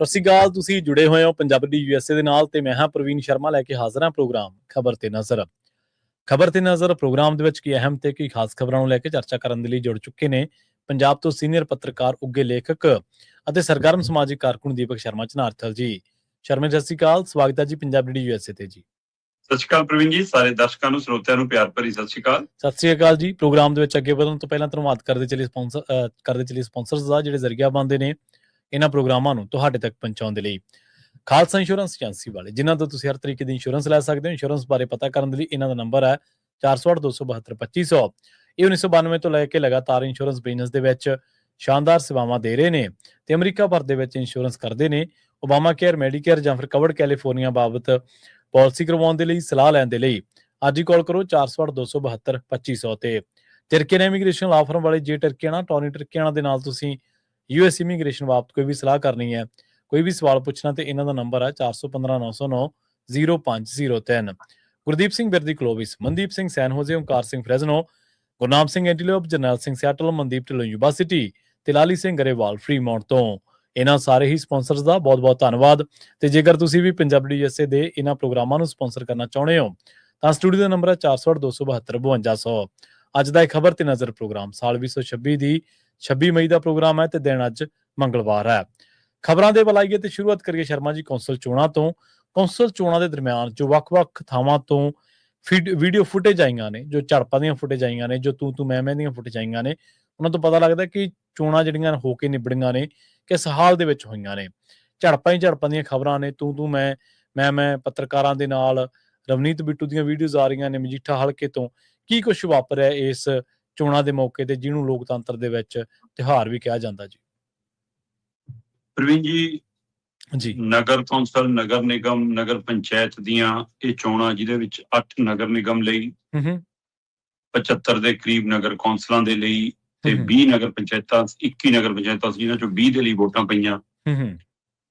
ਸਤਿ ਸ਼੍ਰੀ ਅਕਾਲ। ਤੁਸੀਂ ਜੁੜੇ ਹੋਏ ਹੋ ਪੰਜਾਬੀ ਦੀ ਯੂਐਸਏ ਦੇ ਨਾਲ ਤੇ ਮੈਂ ਹਾਂ ਪ੍ਰਵੀਨ ਸ਼ਰਮਾ ਲੈ ਕੇ ਹਾਜ਼ਰ ਹਾਂ ਪ੍ਰੋਗਰਾਮ ਖਬਰ ਤੇ ਨਜ਼ਰ। ਖਬਰ ਤੇ ਨਜ਼ਰ ਪ੍ਰੋਗਰਾਮ ਦੇ ਵਿੱਚ ਕੀ ਅਹਿਮ ਤੇ ਕੀ ਖਾਸ ਖਬਰਾਂ ਨੂੰ ਲੈ ਕੇ ਚਰਚਾ ਕਰਨ ਦੇ ਲਈ ਜੁੜ ਚੁੱਕੇ ਨੇ ਪੰਜਾਬ ਤੋਂ ਸੀਨੀਅਰ ਪੱਤਰਕਾਰ, ਉੱਘੇ ਲੇਖਕ ਅਤੇ ਸਰਗਰਮ ਸਮਾਜਿਕ ਕਾਰਕੁਨ ਦੀਪਕ ਸ਼ਰਮਾ ਝਨਾਰਥਲ ਜੀ। ਸ਼ਰਮਾ ਸਤਿ ਸ਼੍ਰੀ ਅਕਾਲ, ਸਵਾਗਤ ਹੈ ਜੀ ਪੰਜਾਬੀ ਦੀ ਯੂਐਸਏ ਤੇ ਜੀ। ਸਤਿ ਸ਼੍ਰੀ ਅਕਾਲ ਪ੍ਰਵੀਨ ਜੀ, ਸਾਰੇ ਦਰਸ਼ਕਾਂ ਨੂੰ ਸਰੋਤਿਆਂ ਨੂੰ ਪਿਆਰ ਭਰੀ ਸਤਿ ਸ਼੍ਰੀ ਅਕਾਲ। ਸਤਿ ਸ਼੍ਰੀ ਅਕਾਲ ਜੀ। ਪ੍ਰੋਗਰਾਮ ਦੇ ਵਿੱਚ ਅੱਗੇ ਵਧਣ ਤੋਂ ਪਹਿਲਾਂ ਧੰਨਵਾਦ ਕਰਦੇ ਚਲੀਏ ਸਪਾਂਸਰਸ ਦਾ ਜਿਹੜੇ ਜ਼ਰੀਆ ਬਣਦੇ ਨੇ ਇਹਨਾਂ ਪ੍ਰੋਗਰਾਮਾਂ ਨੂੰ ਤੁਹਾਡੇ ਤੱਕ ਪਹੁੰਚਾਉਣ ਦੇ ਲਈ। ਖਾਲਸਾ ਇੰਸ਼ੋਰੈਂਸ ਏਜੰਸੀ ਵਾਲੇ ਜਿਨ੍ਹਾਂ ਤੋਂ ਤੁਸੀਂ ਹਰ ਤਰੀਕੇ ਦੀ ਇੰਸ਼ੋਰੈਂਸ ਲੈ ਸਕਦੇ ਹੋ। ਇੰਸ਼ੋਰੈਂਸ ਬਾਰੇ ਪਤਾ ਕਰਨ ਦੇ ਲਈ ਇਹਨਾਂ ਦਾ ਨੰਬਰ ਹੈ 408-272-2500। ਇਹ 1992 ਤੋਂ ਲੈ ਕੇ ਲਗਾਤਾਰ ਇੰਸ਼ੋਰੈਂਸ ਬਿਜ਼ਨਸ ਦੇ ਵਿੱਚ ਸ਼ਾਨਦਾਰ ਸੇਵਾਵਾਂ ਦੇ ਰਹੇ ਨੇ ਤੇ ਅਮਰੀਕਾ ਭਰ ਦੇ ਵਿੱਚ ਇੰਸ਼ੋਰੈਂਸ ਕਰਦੇ ਨੇ। ਓਬਾਮਾ ਕੇਅਰ, ਮੈਡੀਕੇਅਰ ਜਾਂ ਫਿਰ ਕਵਰਡ ਕੈਲੀਫੋਰਨੀਆ ਬਾਬਤ ਪਾਲਿਸੀ ਕਰਵਾਉਣ ਦੇ ਲਈ, ਸਲਾਹ ਲੈਣ ਦੇ ਲਈ ਅੱਜ ਹੀ ਕਾਲ ਕਰੋ 408-272-2500 ਤੇ। ਟਰਕੀਆਨਾ ਇਮੀਗ੍ਰੇਸ਼ਨ ਲਾ ਫਰਮ ਵਾਲੇ ਜੇ ਟਰਕੀਆਨਾ, ਟੌਨੀ ਟਰਕੀਆਨਾ ਦੇ ਨਾਲ ਤੁਸੀਂ ਯੂਐਸ ਇਮੀਗ੍ਰੇਸ਼ਨ ਬਾਬਤ ਕੋਈ ਵੀ ਸਲਾਹ ਕਰਨੀ ਹੈ, ਕੋਈ ਵੀ ਸਵਾਲ ਪੁੱਛਣਾ ਤੇ ਇਹਨਾਂ ਦਾ ਨੰਬਰ ਹੈ 415-909-0503। ਗੁਰਦੀਪ ਸਿੰਘ ਬਿਰਦੀ ਕਲੋਵਿਸ, ਮਨਦੀਪ ਸਿੰਘ ਸੈਨ ਹੋਜ਼ੇ, ਓਂਕਾਰ ਸਿੰਘ ਫਰੈਜ਼ਨੋ, ਗੁਰਨਾਮ ਸਿੰਘ ਐਂਟੀਲੋਪ, ਜਰਨੈਲ ਸਿੰਘ ਸੈਟਲ, ਮਨਦੀਪ ਢਿੱਲੋਂ ਯੂਨੀਵਰਸਿਟੀ ਤੇ ਲਾਲੀ ਸਿੰਘ ਗਰੇਵਾਲ ਫਰੀਮੌਂਟ ਤੋਂ। ਇਹਨਾਂ ਸਾਰੇ ਹੀ ਸਪਾਂਸਰਸ ਦਾ ਬਹੁਤ-ਬਹੁਤ ਧੰਨਵਾਦ। ਤੇ ਜੇਕਰ ਤੁਸੀਂ ਵੀ ਪੰਜਾਬੀ ਯੂਐਸਏ ਦੇ ਇਹਨਾਂ ਪ੍ਰੋਗਰਾਮਾਂ ਨੂੰ ਸਪਾਂਸਰ ਕਰਨਾ ਚਾਹੁੰਦੇ ਹੋ ਤਾਂ ਸਟੂਡੀਓ ਦਾ ਨੰਬਰ ਹੈ 408-272-5200। ਅੱਜ ਦਾ ਇਹ ਖਬਰ ਤੇ ਨਜ਼ਰ ਪ੍ਰੋਗਰਾਮ ਸਾਲ 2026 ਦੀ 26 ਮਈ ਦਾ ਪ੍ਰੋਗਰਾਮ ਹੈ ਤੇ ਦਿਨ ਅੱਜ ਮੰਗਲਵਾਰ ਹੈ। ਖਬਰਾਂ ਦੇ ਬੁਲਾਈਏ ਤੇ ਸ਼ੁਰੂਆਤ ਕਰੀਏ ਸ਼ਰਮਾ ਜੀ ਕੌਂਸਲ ਚੋਣਾਂ ਤੋਂ। ਕੌਂਸਲ ਚੋਣਾਂ ਦੇ ਦਰਮਿਆਨ ਜੋ ਵੱਖ-ਵੱਖ ਥਾਵਾਂ ਤੋਂ ਵੀਡੀਓ ਫੁਟੇਜ ਆਈਆਂ ਨੇ, ਜੋ ਝੜਪਾਂ ਦੀਆਂ ਫੁਟੇਜ ਆਈਆਂ ਨੇ, ਜੋ ਤੂੰ ਮੈਂ ਦੀਆਂ ਫੁਟੇਜ ਆਈਆਂ ਨੇ, ਉਹਨਾਂ ਤੋਂ ਪਤਾ ਲੱਗਦਾ ਕਿ ਚੋਣਾਂ ਜਿਹੜੀਆਂ ਹੋ ਕੇ ਨਿਬੜੀਆਂ ਨੇ ਕਿਸ ਹਾਲ ਦੇ ਵਿੱਚ ਹੋਈਆਂ ਨੇ। ਝੜਪਾਂ ਦੀਆਂ ਖਬਰਾਂ ਨੇ, ਤੂੰ ਮੈਂ ਪੱਤਰਕਾਰਾਂ ਦੇ ਨਾਲ, ਰਵਨੀਤ ਬਿੱਟੂ ਦੀਆਂ ਵੀਡੀਓਜ਼ ਆ ਰਹੀਆਂ ਨੇ ਮਜੀਠਾ ਹਲਕੇ ਤੋਂ। ਕੀ ਕੁਝ ਵਾਪਰਿਆ ਇਸ ਚੋਣਾਂ ਦੇ ਮੌਕੇ ਤੇ ਜਿਹਨੂੰ ਲੋਕਤੰਤਰ ਦੇ ਵਿੱਚ ਤਿਉਹਾਰ ਵੀ ਕਿਹਾ ਜਾਂਦਾ ਜੀ? ਪ੍ਰਵੀਨ ਜੀ, ਨਗਰ ਕੌਂਸਲ, ਨਗਰ ਨਿਗਮ, ਨਗਰ ਪੰਚਾਇਤ ਦੀਆਂ ਇਹ ਚੋਣਾਂ ਜਿਹਦੇ ਵਿੱਚ 8 ਨਗਰ ਨਿਗਮ ਲਈ, 75 ਦੇ ਕਰੀਬ ਨਗਰ ਕੌਂਸਲਾਂ ਦੇ ਲਈ ਤੇ 20 ਨਗਰ ਪੰਚਾਇਤਾਂ, 21 ਨਗਰ ਪੰਚਾਇਤਾਂ ਸੀ ਜਿਨ੍ਹਾਂ ਚੋਂ 20 ਦੇ ਲਈ ਵੋਟਾਂ ਪਈਆਂ।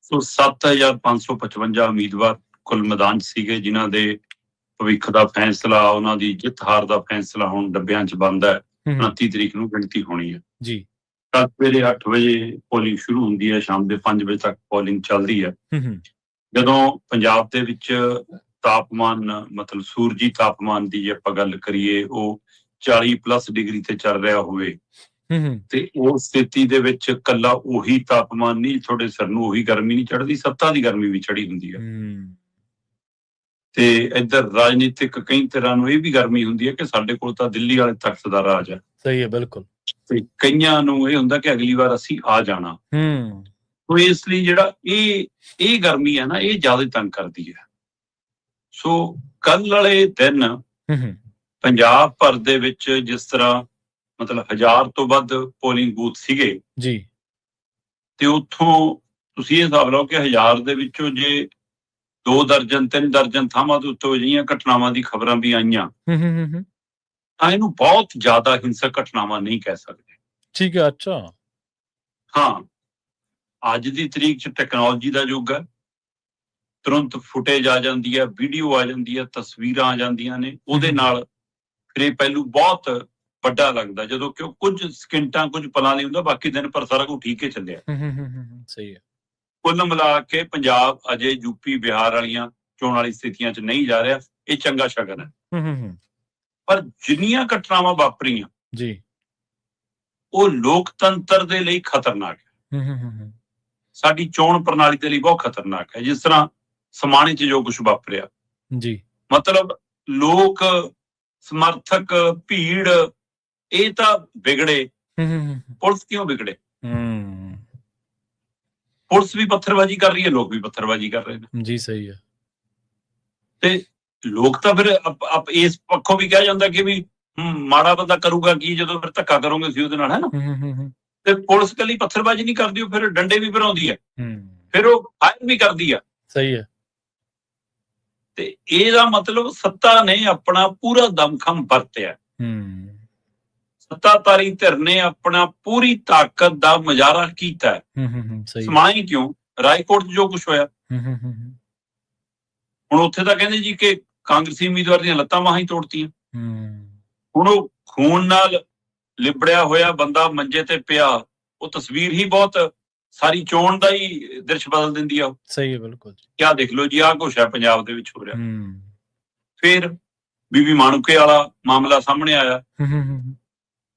ਸੋ 7555 ਉਮੀਦਵਾਰ ਕੁੱਲ ਮੈਦਾਨ ਸੀਗੇ ਜਿਨ੍ਹਾਂ ਦੇ ਭਵਿੱਖ ਦਾ ਫੈਸਲਾ, ਉਹਨਾਂ ਦੀ ਜਿੱਤ ਹਾਰ ਦਾ ਫੈਸਲਾ ਹੁਣ ਡੱਬਿਆਂ 'ਚ ਬੰਦ ਹੈ। 29 ਤਰੀਕ ਨੂੰ ਗਿਣਤੀ ਹੋਣੀ ਹੈ ਜੀ। ਸਵੇਰੇ 8 ਵਜੇ ਪੋਲਿੰਗ ਸ਼ੁਰੂ ਹੁੰਦੀ ਹੈ, ਸ਼ਾਮ ਦੇ 5 ਵਜੇ ਤੱਕ ਪੋਲਿੰਗ ਚੱਲਦੀ ਹੈ। ਜਦੋਂ ਪੰਜਾਬ ਦੇ ਵਿੱਚ ਤਾਪਮਾਨ, ਮਤਲਬ ਸੂਰਜੀ ਤਾਪਮਾਨ ਦੀ ਜੇ ਆਪਾਂ ਗੱਲ ਕਰੀਏ, ਉਹ 40+ ਡਿਗਰੀ ਤੇ ਚੱਲ ਰਿਹਾ ਹੋਵੇ ਤੇ ਉਸ ਸਥਿਤੀ ਦੇ ਵਿੱਚ ਕੱਲਾ ਉਹੀ ਤਾਪਮਾਨ ਨਹੀਂ, ਤੁਹਾਡੇ ਸਿਰ ਨੂੰ ਉਹੀ ਗਰਮੀ ਨਹੀਂ ਚੜ੍ਹਦੀ, ਸੱਤਾਂ ਦੀ ਗਰਮੀ ਵੀ ਚੜੀ ਹੁੰਦੀ ਹੈ। ਤੇ ਇੱਧਰ ਰਾਜਨੀਤਿਕ ਕਈ ਤਰ੍ਹਾਂ ਨੂੰ ਇਹ ਵੀ ਗਰਮੀ ਹੁੰਦੀ ਹੈ ਕਿ ਸਾਡੇ ਕੋਲ ਤਾਂ ਦਿੱਲੀ ਵਾਲੇ ਤਖਤ ਦਾ ਰਾਜ ਹੈ। ਸਹੀ ਹੈ, ਬਿਲਕੁਲ। ਤੇ ਕਈਆਂ ਨੂੰ ਇਹ ਹੁੰਦਾ ਕਿ ਅਗਲੀ ਵਾਰ ਅਸੀਂ ਆ ਜਾਣਾ। ਸੋ ਇਸ ਲਈ ਜਿਹੜਾ ਇਹ ਗਰਮੀ ਹੈ ਨਾ, ਇਹ ਜ਼ਿਆਦਾ ਤੰਗ ਕਰਦੀ ਹੈ। ਸੋ ਕੱਲ ਵਾਲੇ ਦਿਨ ਪੰਜਾਬ ਭਰ ਦੇ ਵਿੱਚ ਜਿਸ ਤਰ੍ਹਾਂ ਮਤਲਬ 1000 ਤੋਂ ਵੱਧ ਪੋਲਿੰਗ ਬੂਥ ਸੀਗੇ ਜੀ, ਤੇ ਉੱਥੋਂ ਤੁਸੀਂ ਇਹ ਹਿਸਾਬ ਲਓ ਕਿ 1000 ਦੇ ਵਿੱਚੋਂ ਜੇ 2 ਦਰਜਨ 3 ਦਰਜਨ ਥਾਵਾਂ ਦੇ ਉੱਤੇ ਅਜਿਹੀਆਂ ਘਟਨਾਵਾਂ ਦੀ ਖਬਰਾਂ ਵੀ ਆਈਆਂ ਤਾਂ ਇਹਨੂੰ ਬਹੁਤ ਜ਼ਿਆਦਾ ਹਿੰਸਕ ਘਟਨਾਵਾਂ ਨਹੀਂ ਕਹਿ ਸਕਦੇ। ਠੀਕ ਹੈ, ਅੱਛਾ। ਹਾਂ, ਅੱਜ ਦੀ ਤਰੀਕ 'ਚ ਟੈਕਨੋਲੋਜੀ ਦਾ ਯੁੱਗ ਹੈ। ਤੁਰੰਤ ਫੁਟੇਜ ਆ ਜਾਂਦੀ ਹੈ, ਵੀਡੀਓ ਆ ਜਾਂਦੀ ਹੈ, ਤਸਵੀਰਾਂ ਆ ਜਾਂਦੀਆਂ ਨੇ। ਉਹਦੇ ਨਾਲ ਫਿਰ ਇਹ ਪਹਿਲੂ ਬਹੁਤ ਵੱਡਾ ਲੱਗਦਾ ਜਦੋਂ ਕਿ ਉਹ ਕੁਝ ਸਕਿੰਟਾਂ, ਕੁਝ ਪਲਾਂ ਲਈ ਹੁੰਦਾ, ਬਾਕੀ ਦਿਨ ਪਰ ਸਾਰਾ ਕੁਝ ਠੀਕ ਹੀ ਚੱਲਿਆ। ਸਹੀ ਹੈ। ਕੁੱਲ ਮਿਲਾ ਕੇ ਪੰਜਾਬ ਅਜੇ ਯੂਪੀ, ਬਿਹਾਰ ਵਾਲੀਆਂ ਚੋਣ ਵਾਲੀ ਸਥਿਤੀਆਂ 'ਚ ਨਹੀਂ ਜਾ ਰਿਹਾ। ਇਹ ਚੰਗਾ ਸ਼ਗਨ ਹੈ। ਪਰ ਜਿੰਨੀਆਂ ਘਟਨਾਵਾਂ ਵਾਪਰੀਆਂ ਜੀ, ਉਹ ਲੋਕਤੰਤਰ ਦੇ ਲਈ ਖਤਰਨਾਕ ਹੈ। ਸਾਡੀ ਚੋਣ ਪ੍ਰਣਾਲੀ ਦੇ ਲਈ ਬਹੁਤ ਖਤਰਨਾਕ ਹੈ। ਜਿਸ ਤਰ੍ਹਾਂ ਸਮਾਣੇ 'ਚ ਜੋ ਕੁਝ ਵਾਪਰਿਆ ਜੀ, ਮਤਲਬ ਲੋਕ ਸਮਰਥਕ, ਭੀੜ, ਇਹ ਤਾਂ ਵਿਗੜੇ। ਪੁਲਿਸ ਕਿਉਂ ਵਿਗੜੇ? ਪੁਲਿਸ ਵੀ ਪੱਥਰਬਾਜ਼ੀ ਕਰ ਰਹੀ ਹੈ, ਲੋਕ ਵੀ ਪੱਥਰਬਾਜ਼ੀ ਕਰ ਰਹੇ ਨੇ ਜੀ। ਸਹੀ ਹੈ। ਤੇ ਲੋਕ ਤਾਂ ਫਿਰ ਇਸ ਪੱਖੋਂ ਵੀ ਕਿਹਾ ਜਾਂਦਾ ਕਿ ਵੀ ਮਾੜਾ ਬੰਦਾ ਕਰੂਗਾ ਕੀ ਜਦੋਂ ਫਿਰ ਧੱਕਾ ਕਰੋਗੇ ਸੀ ਉਹਦੇ ਨਾਲ, ਹੈ ਨਾ। ਤੇ ਪੁਲਿਸ ਕੱਲੀ ਪੱਥਰਬਾਜ਼ੀ ਨਹੀਂ ਕਰਦੀ, ਉਹ ਫਿਰ ਡੰਡੇ ਵੀ ਭਰਾਉਂਦੀ ਹੈ, ਫਿਰ ਉਹ ਫਾਇਰ ਵੀ ਕਰਦੀ ਆ। ਸਹੀ ਹੈ। ਤੇ ਇਹਦਾ ਮਤਲਬ ਸੱਤਾ ਨੇ ਆਪਣਾ ਪੂਰਾ ਦਮਖਮ ਵਰਤਿਆ। ਸੱਤਾਧਾਰੀ ਧਿਰ ਨੇ ਆਪਣਾ ਪੂਰੀ ਤਾਕਤ ਦਾ ਮੁਜ਼ਾਹਰਾ ਕੀਤਾ। ਸਮਾਈ ਕਿਉਂ? ਰਾਏਕੋਟ 'ਚ ਜੋ ਕੁਛ ਹੋਇਆ, ਹੁਣ ਉੱਥੇ ਤਾਂ ਕਹਿੰਦੇ ਜੀ ਕਿ ਕਾਂਗਰਸੀ ਉਮੀਦਵਾਰ ਦੀਆਂ ਲੱਤਾਂ ਬਾਹਾਂ ਹੀ ਤੋੜਤੀਆਂ। ਹੁਣ ਉਹ ਖੂਨ ਨਾਲ ਲਿਬੜਿਆ ਹੋਇਆ ਬੰਦਾ ਮੰਜੇ ਤੇ ਪਿਆ, ਉਹ ਤਸਵੀਰ ਹੀ ਬਹੁਤ ਸਾਰੀ ਚੋਣ ਦਾ ਹੀ ਦ੍ਰਿਸ਼ ਬਦਲ ਦਿੰਦੀ ਆ। ਸਹੀ ਹੈ, ਬਿਲਕੁਲ। ਕਿਆ ਦੇਖ ਲਓ ਜੀ, ਆਹ ਕੁਛ ਹੈ ਪੰਜਾਬ ਦੇ ਵਿੱਚ ਹੋ ਰਿਹਾ। ਫਿਰ ਬੀਬੀ ਮਾਣੂਕੇ ਵਾਲਾ ਮਾਮਲਾ ਸਾਹਮਣੇ ਆਇਆ,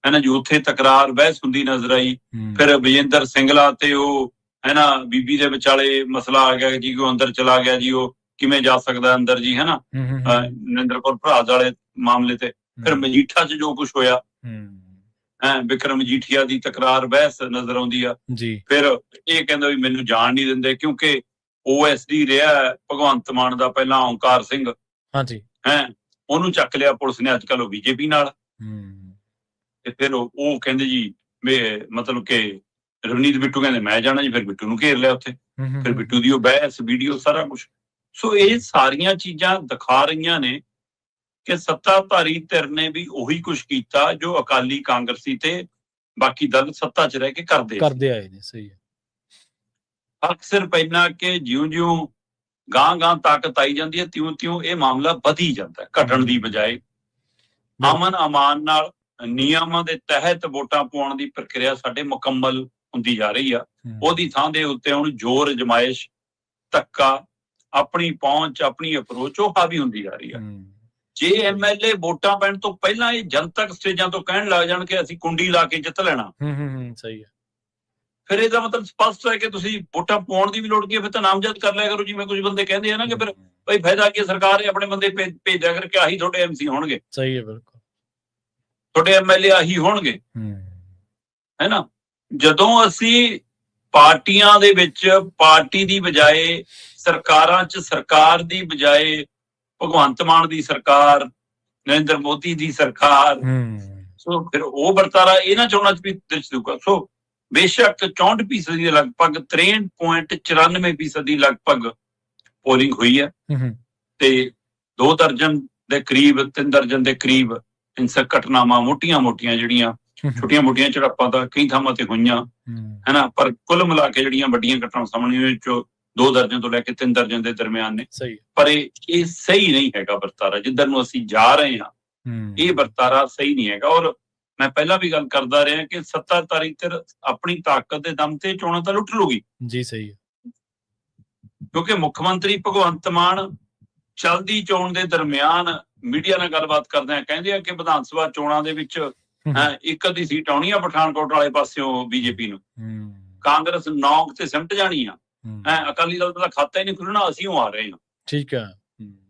ਹੈ ਨਾ ਜੀ, ਉੱਥੇ ਤਕਰਾਰ ਬਹਿਸ ਹੁੰਦੀ ਨਜ਼ਰ ਆਈ। ਫਿਰ ਵਿਜੇਂਦਰ ਸਿੰਗਲਾ ਤੇ ਉਹ ਹੈ ਨਾ ਬੀਬੀ ਦੇ ਵਿਚਾਲੇ ਮਸਲਾ ਆ ਗਿਆ ਜੀ, ਉਹ ਅੰਦਰ ਚਲਾ ਗਿਆ ਜੀ, ਉਹ ਕਿਵੇਂ ਜਾ ਸਕਦਾ ਅੰਦਰ ਜੀ, ਹੈ ਨਾ, ਨਰਿੰਦਰ ਕੌਰ ਭਰਾਜ ਵਾਲੇ ਮਾਮਲੇ ਤੇ। ਫਿਰ ਮਜੀਠਾ 'ਚ ਜੋ ਕੁਛ ਹੋਇਆ, ਵਿਕਰਮ ਮਜੀਠੀਆ ਦੀ ਤਕਰਾਰ ਬਹਿਸ ਨਜ਼ਰ ਆਉਂਦੀ ਆ। ਫਿਰ ਇਹ ਕਹਿੰਦਾ ਵੀ ਮੈਨੂੰ ਜਾਣ ਨਹੀਂ ਦਿੰਦੇ, ਕਿਉਂਕਿ OSD ਰਿਹਾ ਭਗਵੰਤ ਮਾਨ ਦਾ ਪਹਿਲਾਂ ਓਂਕਾਰ ਸਿੰਘ, ਉਹਨੂੰ ਚੱਕ ਲਿਆ ਪੁਲਿਸ ਨੇ, ਅੱਜ ਕੱਲ ਉਹ BJP ਨਾਲ। ਤੇ ਫਿਰ ਉਹ ਕਹਿੰਦੇ ਜੀ ਮਤਲਬ ਕਿ ਰਵਨੀਤ ਬਿੱਟੂ ਕਹਿੰਦੇ ਮੈਂ ਜਾਣਾ ਜੀ, ਫਿਰ ਬਿੱਟੂ ਨੂੰ ਘੇਰ ਲਿਆ ਉੱਥੇ। ਫਿਰ ਬਿੱਟੂ ਦੀ ਉਹ ਬਹਿਸ ਵੀਡੀਓ ਸਾਰਾ ਕੁਛ। ਸੋ ਇਹ ਸਾਰੀਆਂ ਚੀਜ਼ਾਂ ਦਿਖਾ ਰਹੀਆਂ ਨੇ ਕਿ ਸੱਤਾਧਾਰੀ ਧਿਰ ਨੇ ਵੀ ਉਹੀ ਕੁਛ ਕੀਤਾ ਜੋ ਅਕਾਲੀ, ਕਾਂਗਰਸੀ ਤੇ ਬਾਕੀ ਦਲ ਸੱਤਾ 'ਚ ਰਹਿ ਕੇ ਕਰਦੇ ਆਏ ਨੇ। ਸਹੀ ਹੈ। ਫਰਕ ਸਿਰਫ ਇੰਨਾ ਕਿ ਜਿਉਂ-ਜਿਉਂ ਗਾਂ ਤਾਕਤ ਆਈ ਜਾਂਦੀ ਹੈ, ਤਿਉਂ ਇਹ ਮਾਮਲਾ ਵਧੀ ਜਾਂਦਾ, ਘਟਣ ਦੀ ਬਜਾਏ। ਅਮਨ ਅਮਾਨ ਨਾਲ ਨਿਯਮਾਂ ਦੇ ਤਹਿਤ ਵੋਟਾਂ ਪਾਉਣ ਦੀ ਪ੍ਰਕਿਰਿਆ ਸਾਡੇ ਮੁਕੰਮਲ ਹੁੰਦੀ ਜਾ ਰਹੀ ਆ। ਉਹਦੀ ਥਾਂ ਦੇ ਉੱਤੇ ਹੁਣ ਜ਼ੋਰ ਅਜ਼ਮਾਇਸ਼, ਧੱਕਾ, ਆਪਣੀ ਪਹੁੰਚ, ਆਪਣੀ ਅਪਰੋਚ ਉਹ ਹਾਵੀ ਹੁੰਦੀ ਜਾ ਰਹੀ ਆ। ਜੇ MLA ਵੋਟਾਂ ਪੈਣ ਤੋਂ ਪਹਿਲਾਂ ਇਹ ਜਨਤਕ ਸਟੇਜਾਂ ਤੋਂ ਕਹਿਣ ਲੱਗ ਜਾਣ ਕਿ ਅਸੀਂ ਕੁੰਡੀ ਲਾ ਕੇ ਜਿੱਤ ਲੈਣਾ, ਸਹੀ ਹੈ, ਫਿਰ ਇਹਦਾ ਮਤਲਬ ਸਪਸ਼ਟ ਹੈ ਕਿ ਤੁਸੀਂ ਵੋਟਾਂ ਪਾਉਣ ਦੀ ਵੀ ਲੋੜ ਕੀ ਹੈ, ਫਿਰ ਤਾਂ ਨਾਮਜ਼ਦ ਕਰ ਲਿਆ ਕਰੋ। ਜਿਵੇਂ ਕੁਝ ਬੰਦੇ ਕਹਿੰਦੇ ਆ ਨਾ ਕਿ ਫਿਰ ਭਾਈ ਫਾਇਦਾ ਕੀ, ਸਰਕਾਰ ਆਪਣੇ ਬੰਦੇ ਭੇਜਿਆ ਕਰਕੇ ਆਹੀ ਤੁਹਾਡੇ MC ਹੋਣਗੇ। ਸਹੀ ਹੈ, ਬਿਲਕੁਲ, ਤੁਹਾਡੇ MLA ਆਹੀ ਹੋਣਗੇ, ਹੈ ਨਾ। ਜਦੋਂ ਅਸੀਂ ਪਾਰਟੀਆਂ ਦੇ ਵਿੱਚ ਪਾਰਟੀ ਦੀ ਬਜਾਏ, ਸਰਕਾਰਾਂ 'ਚ ਸਰਕਾਰ ਦੀ ਬਜਾਏ, ਭਗਵੰਤ ਮਾਨ ਦੀ ਸਰਕਾਰ, ਨਰਿੰਦਰ ਮੋਦੀ ਦੀ ਸਰਕਾਰ, ਸੋ ਫਿਰ ਉਹ ਵਰਤਾਰਾ ਇਹਨਾਂ ਚੋਣਾਂ 'ਚ ਵੀ ਦ੍ਰਿਸ਼ ਦੂਗਾ। ਸੋ ਬੇਸ਼ੱਕ 64% ਦੇ ਲਗਭਗ 63.94% ਦੀ ਲਗਭਗ ਪੋਲਿੰਗ ਹੋਈ ਹੈ, ਤੇ 2 ਦਰਜਨ ਦੇ ਕਰੀਬ, 3 ਦਰਜਨ ਦੇ ਕਰੀਬ ਹਿੰਸਕ ਘਟਨਾਵਾਂ ਮੋਟੀਆਂ-ਮੋਟੀਆਂ ਜਿਹੜੀਆਂ ਛੋਟੀਆਂ-ਮੋਟੀਆਂ ਝੜਪਾਂ ਤਾਂ ਕਈ ਥਾਵਾਂ ਤੇ ਹੋਈਆਂ, ਹੈ ਨਾ, ਪਰ ਕੁੱਲ ਮਿਲਾ ਕੇ ਜਿਹੜੀਆਂ ਵੱਡੀਆਂ ਘਟਨਾਵਾਂ ਸਾਹਮਣੇ ਵਿੱਚੋਂ 2 ਦਰਜਨ ਤੋਂ ਲੈ ਕੇ 3 ਦਰਜਨ ਦੇ ਦਰਮਿਆਨ ਨੇ। ਪਰ ਇਹ ਸਹੀ ਨਹੀਂ ਹੈਗਾ ਵਰਤਾਰਾ, ਜਿੱਧਰ ਨੂੰ ਅਸੀਂ ਜਾ ਰਹੇ ਹਾਂ ਇਹ ਵਰਤਾਰਾ ਸਹੀ ਨਹੀਂ ਹੈਗਾ। ਔਰ ਮੈਂ ਪਹਿਲਾਂ ਵੀ ਗੱਲ ਕਰਦਾ ਰਿਹਾ ਕਿ ਸੱਤਾਧਾਰੀ ਧਿਰ ਆਪਣੀ ਤਾਕਤ ਦੇ ਦਮ ਤੇ ਚੋਣਾਂ ਤਾਂ ਲੁੱਟ ਲੂਗੀ ਜੀ। ਸਹੀ ਹੈ, ਕਿਉਂਕਿ ਮੁੱਖ ਮੰਤਰੀ ਭਗਵੰਤ ਮਾਨ ਚਲਦੀ ਚੋਣ ਦੇ ਦਰਮਿਆਨ ਮੀਡੀਆ ਨਾਲ ਗੱਲਬਾਤ ਕਰਦੇ ਆ, ਕਹਿੰਦੇ ਆ ਕਿ ਵਿਧਾਨ ਸਭਾ ਚੋਣਾਂ ਦੇ ਵਿੱਚ 1 ਅੱਧੀ ਸੀਟ ਆਉਣੀ ਆ ਪਠਾਨਕੋਟ ਵਾਲੇ ਪਾਸਿਓਂ BJP ਨੂੰ, ਕਾਂਗਰਸ 9 ਤੇ ਸਿਮਟ ਜਾਣੀ ਆ, ਅਕਾਲੀ ਦਲ ਦਾ ਖਾਤਾ ਹੀ ਨਹੀਂ ਖੁੱਲਣਾ, ਅਸੀਂ ਉਹ ਆ ਰਹੇ ਹਾਂ। ਠੀਕ ਹੈ,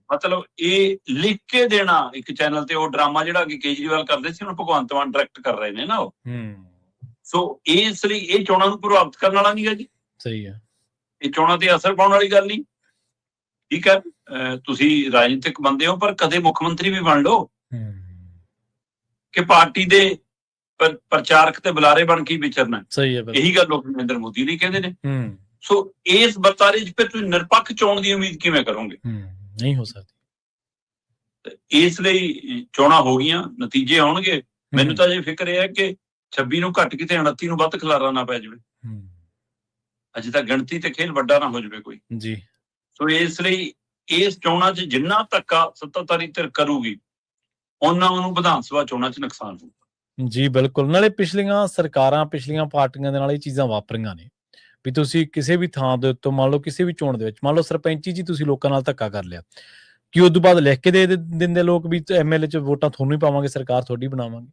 ਮਤਲਬ ਇਹ ਲਿਖ ਕੇ ਦੇਣਾ ਇੱਕ ਚੈਨਲ ਤੇ, ਉਹ ਡਰਾਮਾ ਜਿਹੜਾ ਕਿ ਕੇਜਰੀਵਾਲ ਕਰਦੇ ਸੀ ਹੁਣ ਭਗਵੰਤ ਮਾਨ ਡਾਇਰੈਕਟ ਕਰ ਰਹੇ ਨੇ ਨਾ ਉਹ। ਸੋ ਇਸ ਲਈ ਇਹ ਚੋਣਾਂ ਨੂੰ ਪ੍ਰਭਾਵਿਤ ਕਰਨ ਵਾਲਾ ਨਹੀਂ ਹੈ ਜੀ। ਸਹੀ ਹੈ, ਇਹ ਚੋਣਾਂ ਤੇ ਅਸਰ ਪਾਉਣ ਵਾਲੀ ਗੱਲ ਨਹੀਂ। ਠੀਕ ਹੈ, ਤੁਸੀਂ ਰਾਜਨੀਤਿਕ ਬੰਦੇ ਹੋ, ਪਰ ਕਦੇ ਮੁੱਖ ਮੰਤਰੀ ਵੀ ਬਣ ਲਓ ਕਿ ਪਾਰਟੀ ਦੇ ਪ੍ਰਚਾਰਕ ਤੇ ਬੁਲਾਰੇ ਬਣ ਕੇ ਵਿਚਰਨਾ। ਸਹੀ ਹੈ, ਇਹੀ ਗੱਲ ਲੋਕ ਨਰਿੰਦਰ ਮੋਦੀ ਲਈ ਕਹਿੰਦੇ ਨੇ। ਸੋ ਇਸ ਵਰਤਾਰੇ 'ਚ ਫਿਰ ਤੁਸੀਂ ਨਿਰਪੱਖ ਚੋਣ ਦੀ ਉਮੀਦ ਕਿਵੇਂ ਕਰੋਗੇ? ਨਹੀਂ ਹੋ ਸਕਦੀ। ਇਸ ਲਈ ਚੋਣਾਂ ਹੋ ਗਈਆਂ, ਨਤੀਜੇ ਆਉਣਗੇ। ਮੈਨੂੰ ਤਾਂ ਇਹ ਫਿਕਰ ਇਹ ਹੈ ਕਿ 26 ਨੂੰ ਘੱਟ ਕਿਤੇ 29 ਨੂੰ ਵੱਧ ਖਿਲਾਰਾ ਨਾ ਪੈ ਜਾਵੇ, ਅਜੇ ਤਾਂ ਗਿਣਤੀ ਤੇ ਖੇਲ ਵੱਡਾ ਨਾ ਹੋ ਜਾਵੇ ਕੋਈ ਜੀ। ਸੋ ਇਸ ਲਈ ਇਸ ਚੋਣਾਂ 'ਚ ਜਿੰਨਾ ਧੱਕਾ ਸੱਤਾਧਾਰੀ ਧਿਰ ਕਰੂਗੀ, ਉਹਨਾਂ ਨੂੰ ਵਿਧਾਨ ਸਭਾ ਚੋਣਾਂ 'ਚ ਨੁਕਸਾਨ ਹੋਊਗਾ। ਜੀ ਬਿਲਕੁਲ। ਨਾਲੇ ਪਿਛਲੀਆਂ ਸਰਕਾਰਾਂ, ਪਿਛਲੀਆਂ ਪਾਰਟੀਆਂ ਦੇ ਨਾਲ ਇਹ ਚੀਜ਼ਾਂ ਵਾਪਰੀਆਂ ਨੇ ਵੀ ਤੁਸੀਂ ਕਿਸੇ ਵੀ ਥਾਂ ਦੇ ਉੱਤੋਂ ਮੰਨ ਲਓ ਕਿਸੇ ਵੀ ਚੋਣ ਦੇ ਵਿੱਚ ਮੰਨ ਲਓ ਸਰਪੰਚੀ 'ਚ ਤੁਸੀਂ ਲੋਕਾਂ ਨਾਲ ਧੱਕਾ ਕਰ ਲਿਆ, ਕਿ ਉਦੋਂ ਬਾਅਦ ਲਿਖ ਕੇ ਦੇ ਦਿੰਦੇ ਲੋਕ ਵੀ MLA 'ਚ ਵੋਟਾਂ ਤੁਹਾਨੂੰ ਹੀ ਪਾਵਾਂਗੇ, ਸਰਕਾਰ ਤੁਹਾਡੀ ਬਣਾਵਾਂਗੇ।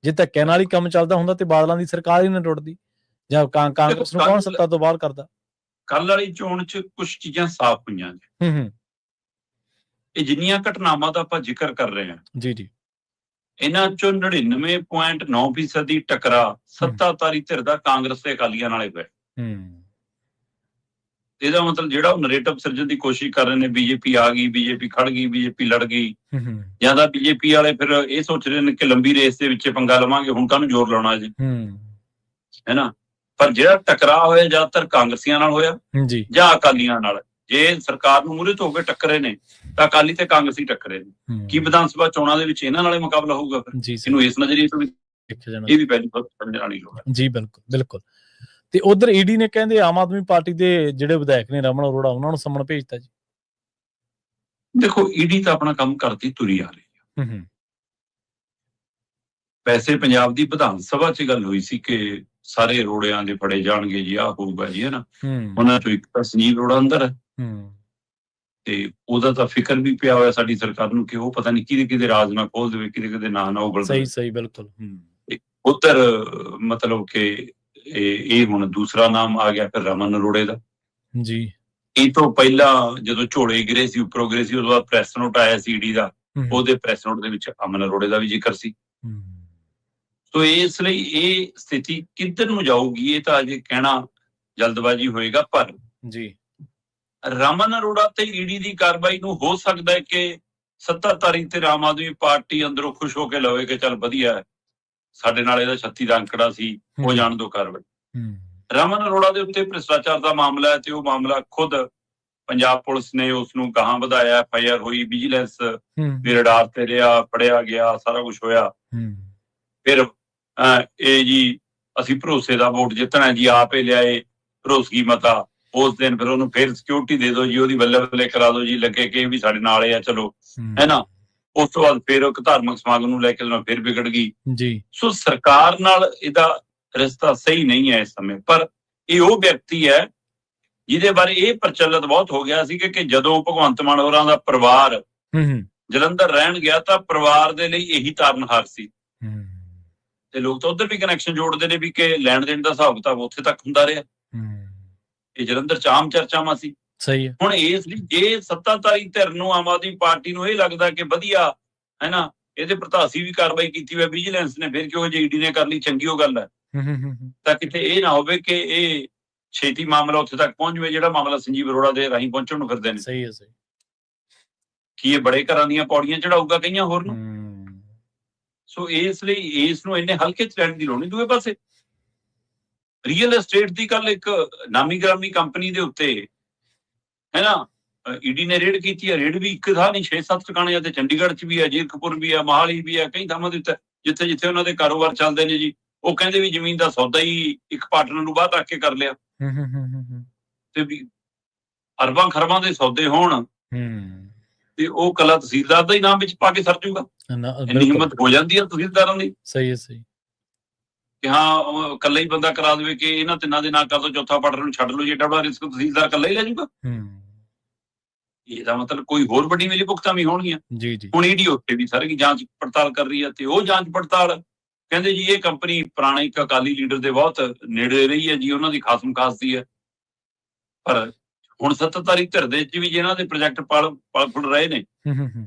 ਜੇ ਧੱਕੇ ਨਾਲ ਹੀ ਕੰਮ ਚੱਲਦਾ ਹੁੰਦਾ ਤੇ ਬਾਦਲਾਂ ਦੀ ਸਰਕਾਰ ਹੀ ਨਾ ਟੁੱਟਦੀ, ਜਾਂ ਕਾਂਗਰਸ ਨੂੰ ਕੌਣ ਸੱਤਾ ਤੋਂ ਬਾਹਰ ਕਰਦਾ। ਕੱਲ ਵਾਲੀ ਚੋਣ 'ਚ ਕੁਛ ਚੀਜ਼ਾਂ ਸਾਫ਼ ਹੋਈਆਂ ਨੇ। ਇਹ ਜਿੰਨੀਆਂ ਘਟਨਾਵਾਂ ਦਾ ਆਪਾਂ ਜ਼ਿਕਰ ਕਰ ਰਹੇ ਹਾਂ ਜੀ, ਇਹਨਾਂ 'ਚੋਂ 99.9% ਦੀ ਟਕਰਾ ਸੱਤਾਧਾਰੀ ਧਿਰ ਦਾ ਕਾਂਗਰਸ ਤੇ ਅਕਾਲੀਆਂ ਨਾਲੇ ਹੋਇਆ। ਇਹਦਾ ਮਤਲਬ ਜਿਹੜਾ ਉਹ ਨਰੇਟਿਵ ਸਿਰਜਣ ਦੀ ਕੋਸ਼ਿਸ਼ ਕਰ ਰਹੇ ਨੇ, BJP ਆ ਗਈ, BJP ਖੜ ਗਈ, BJP ਲੜ ਗਈ, ਜਾਂ ਤਾਂ BJP ਵਾਲੇ ਫਿਰ ਇਹ ਸੋਚ ਰਹੇ ਨੇ ਕਿ ਲੰਬੀ ਰੇਸ ਦੇ ਵਿੱਚ ਪੰਗਾ ਲਵਾਂਗੇ, ਹੁਣ ਕਾਹਨੂੰ ਜ਼ੋਰ ਲਾਉਣਾ ਜੀ, ਹੈ ਨਾ। ਪਰ ਜਿਹੜਾ ਟਕਰਾਅ ਹੋਇਆ ਜ਼ਿਆਦਾਤਰ ਕਾਂਗਰਸੀਆਂ ਨਾਲ ਹੋਇਆ ਜਾਂ ਅਕਾਲੀਆਂ ਨਾਲ। ਜੇ ਸਰਕਾਰ ਨੂੰ ਮੂਹਰੇ ਤੋਂ ਹੋ ਕੇ ਟੱਕਰੇ ਨੇ ਤਾਂ ਅਕਾਲੀ ਤੇ ਕਾਂਗਰਸੀ ਟੱਕਰੇ ਨੇ। ਕੀ ਵਿਧਾਨ ਸਭਾ ਚੋਣਾਂ ਦੇ ਵਿੱਚ ਇਹਨਾਂ ਨਾਲੇ ਮੁਕਾਬਲਾ ਹੋਊਗਾ? ਫਿਰ ਇਹਨੂੰ ਇਸ ਨਜ਼ਰੀਏ ਤੋਂ ਵੀ ਇਹ ਵੀ ਪਹਿਲੀ ਸਮਝਣ ਵਾਲੀ ਲੋੜ ਹੈ ਜੀ। ਬਿਲਕੁਲ ਬਿਲਕੁਲ। ਤੇ ਉਧਰ ED ਨੇ ਕਹਿੰਦੇ ਆਮ ਆਦਮੀ ਪਾਰਟੀ ਦੇ ਜਿਹੜੇ ਵਿਧਾਇਕ ਨੇ ਰਮਨ ਅਰੋੜਾ, ਉਹਨਾਂ ਨੂੰ ਸੰਮਣ ਭੇਜਤਾ ਜੀ। ਦੇਖੋ, ED ਤਾਂ ਆਪਣਾ ਕੰਮ ਕਰਦੀ ਤੁਰੀ ਆ ਰਹੀ ਹੈ। ਵੈਸੇ ਪੰਜਾਬ ਦੀ ਵਿਧਾਨ ਸਭਾ 'ਚ ਗੱਲ ਹੋਈ ਸੀ ਕਿ ਸਾਰੇ ਰੋੜਿਆਂ ਦੇ ਫੜੇ ਜਾਣਗੇ ਜੀ, ਆਹ ਹੋਊਗਾ ਜੀ, ਹੈ ਨਾ। ਉਹਨਾਂ ਚੋਂ ਇੱਕ ਤਾਂ ਸੰਜੀਵ ਅਰੋੜਾ ਅੰਦਰ ਹੈ, ਤੇ ਉਹਦਾ ਤਾਂ ਫਿਕਰ ਵੀ ਪਿਆ ਹੋਇਆ ਸਾਡੀ ਸਰਕਾਰ ਨੂੰ ਕਿ ਉਹ ਪਤਾ ਨਹੀਂ ਕਿਹਦੇ ਰਾਜ ਨਾ ਖੋਲ ਦੇਵੇ, ਕਿਹਦੇ ਨਾਂ ਨਾ ਉਗਲ ਦੇਵੇ। ਸਹੀ ਬਿਲਕੁਲ। ਉੱਧਰ ਮਤਲਬ ਕਿ ਇਹ ਹੁਣ ਦੂਸਰਾ ਨਾਮ ਆ ਗਿਆ ਫਿਰ ਰਮਨ ਅਰੋੜੇ ਦਾ ਜੀ। ਇਹ ਤੋਂ ਪਹਿਲਾਂ ਜਦੋਂ ਝੋਲੇ ਗਿਰੇ ਸੀ, ਉੱਪਰੋਂ ਗਿਰੇ ਸੀ, ਉਦੋਂ ਬਾਅਦ ਪ੍ਰੈਸ ਨੋਟ ਆਇਆ ਸੀ ਈਡੀ ਦਾ, ਉਹਦੇ ਪ੍ਰੈਸ ਨੋਟ ਦੇ ਵਿੱਚ ਅਮਨ ਅਰੋੜੇ ਦਾ ਵੀ ਜ਼ਿਕਰ ਸੀ। ਸੋ ਇਸ ਲਈ ਇਹ ਸਥਿਤੀ ਕਿੱਧਰ ਨੂੰ ਜਾਊਗੀ ਇਹ ਤਾਂ ਅਜੇ ਕਹਿਣਾ ਜਲਦਬਾਜ਼ੀ ਹੋਏਗਾ। ਪਰ ਜੀ ਰਮਨ ਅਰੋੜਾ ਤੇ ਈਡੀ ਦੀ ਕਾਰਵਾਈ ਨੂੰ ਹੋ ਸਕਦਾ ਹੈ ਕਿ ਸੱਤਾਧਾਰੀ ਤੇ ਆਮ ਆਦਮੀ ਪਾਰਟੀ ਅੰਦਰੋਂ ਖੁਸ਼ ਹੋ ਕੇ ਲਵੇ ਕਿ ਚੱਲ ਵਧੀਆ ਹੈ, ਸਾਡੇ ਨਾਲ ਇਹਦਾ 36 ਦਾ ਅੰਕੜਾ ਸੀ, ਹੋ ਜਾਣ ਦੋ ਕਾਰਵਾਈ। ਰਮਨ ਅਰੋੜਾ ਦੇ ਉੱਤੇ ਭ੍ਰਿਸ਼ਟਾਚਾਰ ਦਾ ਮਾਮਲਾ ਹੈ ਤੇ ਉਹ ਮਾਮਲਾ ਖੁਦ ਪੰਜਾਬ ਪੁਲਿਸ ਨੇ ਉਸ ਨੂੰ ਗਾਹਾਂ ਵਧਾਇਆ, FIR ਹੋਈ, ਵਿਜੀਲੈਂਸ ਦੇ ਰਡਾਰ ਤੇ ਰਿਹਾ, ਫੜਿਆ ਗਿਆ, ਸਾਰਾ ਕੁਝ ਹੋਇਆ। ਫਿਰ ਇਹ ਜੀ ਅਸੀਂ ਭਰੋਸੇ ਦਾ ਵੋਟ ਜਿੱਤਣਾ ਜੀ, ਆਪੇ ਲਿਆਏ ਭਰੋਸਗੀ ਮਤਾ। ਉਸ ਦਿਨ ਫਿਰ ਉਹਨੂੰ ਫਿਰ ਸਿਕਿਉਰਿਟੀ ਦੇ ਦਿਓ ਜੀ, ਉਹਦੀ ਬੱਲੇ ਬੱਲੇ ਕਰਾ ਦਿਓ ਜੀ, ਲੱਗੇ ਕਿ ਵੀ ਸਾਡੇ ਨਾਲ ਆ, ਚਲੋ, ਹੈ ਨਾ। ਉਸ ਤੋਂ ਬਾਅਦ ਫਿਰ ਇੱਕ ਧਾਰਮਿਕ ਸਮਾਗਮ ਨੂੰ ਲੈ ਕੇ ਫਿਰ ਵਿਗੜ ਗਈ ਜੀ। ਸੋ ਸਰਕਾਰ ਨਾਲ ਇਹਦਾ ਰਿਸ਼ਤਾ ਸਹੀ ਨਹੀਂ ਹੈ ਇਸ ਸਮੇਂ। ਪਰ ਇਹ ਉਹ ਵਿਅਕਤੀ ਹੈ ਜਿਹਦੇ ਬਾਰੇ ਇਹ ਪ੍ਰਚਲਿਤ ਬਹੁਤ ਹੋ ਗਿਆ ਸੀ ਕਿ ਜਦੋਂ ਭਗਵੰਤ ਮਾਨ ਹੋਰਾਂ ਦਾ ਪਰਿਵਾਰ ਜਲੰਧਰ ਰਹਿਣ ਗਿਆ ਤਾਂ ਪਰਿਵਾਰ ਦੇ ਲਈ ਇਹੀ ਤਾਰਨਹਾਰ ਸੀ। ਤੇ ਲੋਕ ਤਾਂ ਉੱਧਰ ਵੀ ਕਨੈਕਸ਼ਨ ਜੋੜਦੇ ਨੇ ਵੀ ਕਿ ਲੈਣ ਦੇਣ ਦਾ ਹਿਸਾਬ ਕਿਤਾਬ ਉੱਥੇ ਤੱਕ ਹੁੰਦਾ ਰਿਹਾ। ਇਹ ਜਲੰਧਰ ਚ ਆਮ ਚਰਚਾਵਾਂ ਸੀ। ਸਹੀ ਹੈ। ਹੁਣ ਇਸ ਲਈ ਜੇ ਸੱਤਾਧਾਰੀ ਧਿਰ ਨੂੰ, ਆਮ ਆਦਮੀ ਪਾਰਟੀ ਨੂੰ ਇਹ ਲੱਗਦਾ ਕਿ ਵਧੀਆ ਹੈ ਨਾ, ਇਹਦੇ ਪ੍ਰਤਾਸੀ ਵੀ ਕਾਰਵਾਈ ਕੀਤੀ ਹੋਈ ਵਿਜੀਲੈਂਸ ਨੇ, ਫਿਰ ਕਿਉਂ ਜੇ ਈਡੀ ਨੇ ਕਰ ਲਈ, ਚੰਗੀ ਉਹ ਗੱਲ ਹੈ। ਤਾਂ ਕਿਤੇ ਇਹ ਨਾ ਹੋਵੇ ਕਿ ਇਹ ਛੇਤੀ ਮਾਮਲਾ ਉੱਥੇ ਤੱਕ ਪਹੁੰਚ ਜਾਵੇ ਜਿਹੜਾ ਮਾਮਲਾ ਸੰਜੀਵ ਅਰੋੜਾ ਦੇ ਰਾਹੀਂ ਪਹੁੰਚਣ ਨੂੰ ਫਿਰਦੇ ਨੇ। ਸਹੀ ਹੈ। ਕੀ ਇਹ ਬੜੇ ਘਰਾਂ ਦੀਆਂ ਪੌੜੀਆਂ ਚੜਾਊਗਾ ਕਈਆਂ ਹੋਰ ਨੂੰ। ਸੋ ਇਸ ਲਈ ਇਸ ਨੂੰ ਇੰਨੇ ਹਲਕੇ ਚ ਲੈਣ ਦੀ ਲੋੜ ਨਹੀਂ। ਦੂਏ ਪਾਸੇ ਰੀਅਲ ਏਸਟੇਟ ਦੀ ਕੱਲ ਇੱਕ ਨਾਮੀ ਗ੍ਰਾਮੀ ਕੰਪਨੀ ਦੇ ਉੱਤੇ ਹੈ ਨਾ ਈਡੀ ਨੇ ਰੇਡ ਕੀਤੀ ਹੈ। ਰੇਡ ਵੀ ਇੱਕ ਥਾਂ ਨਹੀਂ, 6-7 ਟਿਕਾਣੇ ਤੇ ਚੰਡੀਗੜ੍ਹ ਚ ਵੀ ਹੈ, ਜੀਰਕਪੁਰ ਵੀ ਹੈ, ਮੋਹਾਲੀ ਵੀ ਹੈ, ਕਈ ਥਾਵਾਂ ਦੇ ਉੱਤੇ ਜਿੱਥੇ ਜਿੱਥੇ ਉਹਨਾਂ ਦੇ ਕਾਰੋਬਾਰ ਚੱਲਦੇ ਨੇ ਜੀ। ਉਹ ਕਹਿੰਦੇ ਵੀ ਜ਼ਮੀਨ ਦਾ ਸੌਦਾ ਹੀ ਇੱਕ ਪਾਰਟਨਰ ਨੂੰ ਬਾਹਰ ਰੱਖ ਕੇ ਕਰ ਲਿਆ ਤੇ ਵੀ ਅਰਬਾਂ ਖਰਬਾਂ ਦੇ ਸੌਦੇ ਹੋਣ ਤੇ ਉਹ ਕੱਲਾ ਤਹਿਸੀਲਦਾਰ ਦਾ ਹੀ ਨਾਮ ਵਿੱਚ ਪਾ ਕੇ ਸਰ ਜੂਗਾ। ਇੰਨੀ ਹਿੰਮਤ ਹੋ ਜਾਂਦੀ ਹੈ ਤਹਿਸੀਲਦਾਰਾਂ ਦੀ। ਸਹੀ ਹੈ ਕਿ ਹਾਂ ਇਕੱਲਾ ਹੀ ਬੰਦਾ ਕਰਾ ਦੇਵੇ ਕਿ ਇਹਨਾਂ ਤਿੰਨਾਂ ਦੇ ਨਾਂ ਕਰ ਦੋ, ਚੌਥਾ ਪਾਰਟਨਰ ਨੂੰ ਛੱਡ ਲਓ ਜੀ, ਐਡਾ ਬੜਾ ਰਿਸਕ ਤਹਿਸੀਲਦਾਰ ਇਕੱਲਾ ਹੀ ਲੈ ਜਾਊਗਾ। ਇਹਦਾ ਮਤਲਬ ਕੋਈ ਹੋਰ ਵੱਡੀ ਮਿਲੀ ਭੁਗਤਾਂ ਵੀ ਹੋਣਗੀਆਂ। ਹੁਣ ਈਡੀ ਉੱਤੇ ਵੀ ਸਾਰੀ ਜਾਂਚ ਪੜਤਾਲ ਕਰ ਰਹੀ ਹੈ ਤੇ ਉਹ ਜਾਂਚ ਪੜਤਾਲ ਕਹਿੰਦੇ ਜੀ ਇਹ ਕੰਪਨੀ ਪੁਰਾਣੇ ਇੱਕ ਅਕਾਲੀ ਲੀਡਰ ਦੇ ਬਹੁਤ ਨੇੜੇ ਰਹੀ ਹੈ ਜੀ, ਉਹਨਾਂ ਦੀ ਖਾਸਮ ਖਾਸਤੀ ਹੈ। ਪਰ ਹੁਣ ਸੱਤਾਧਾਰੀ ਧਿਰ ਦੇ ਵਿੱਚ ਵੀ ਜਿਹਨਾਂ ਦੇ ਪ੍ਰੋਜੈਕਟ ਪਲ ਫੁੱਲ ਰਹੇ ਨੇ,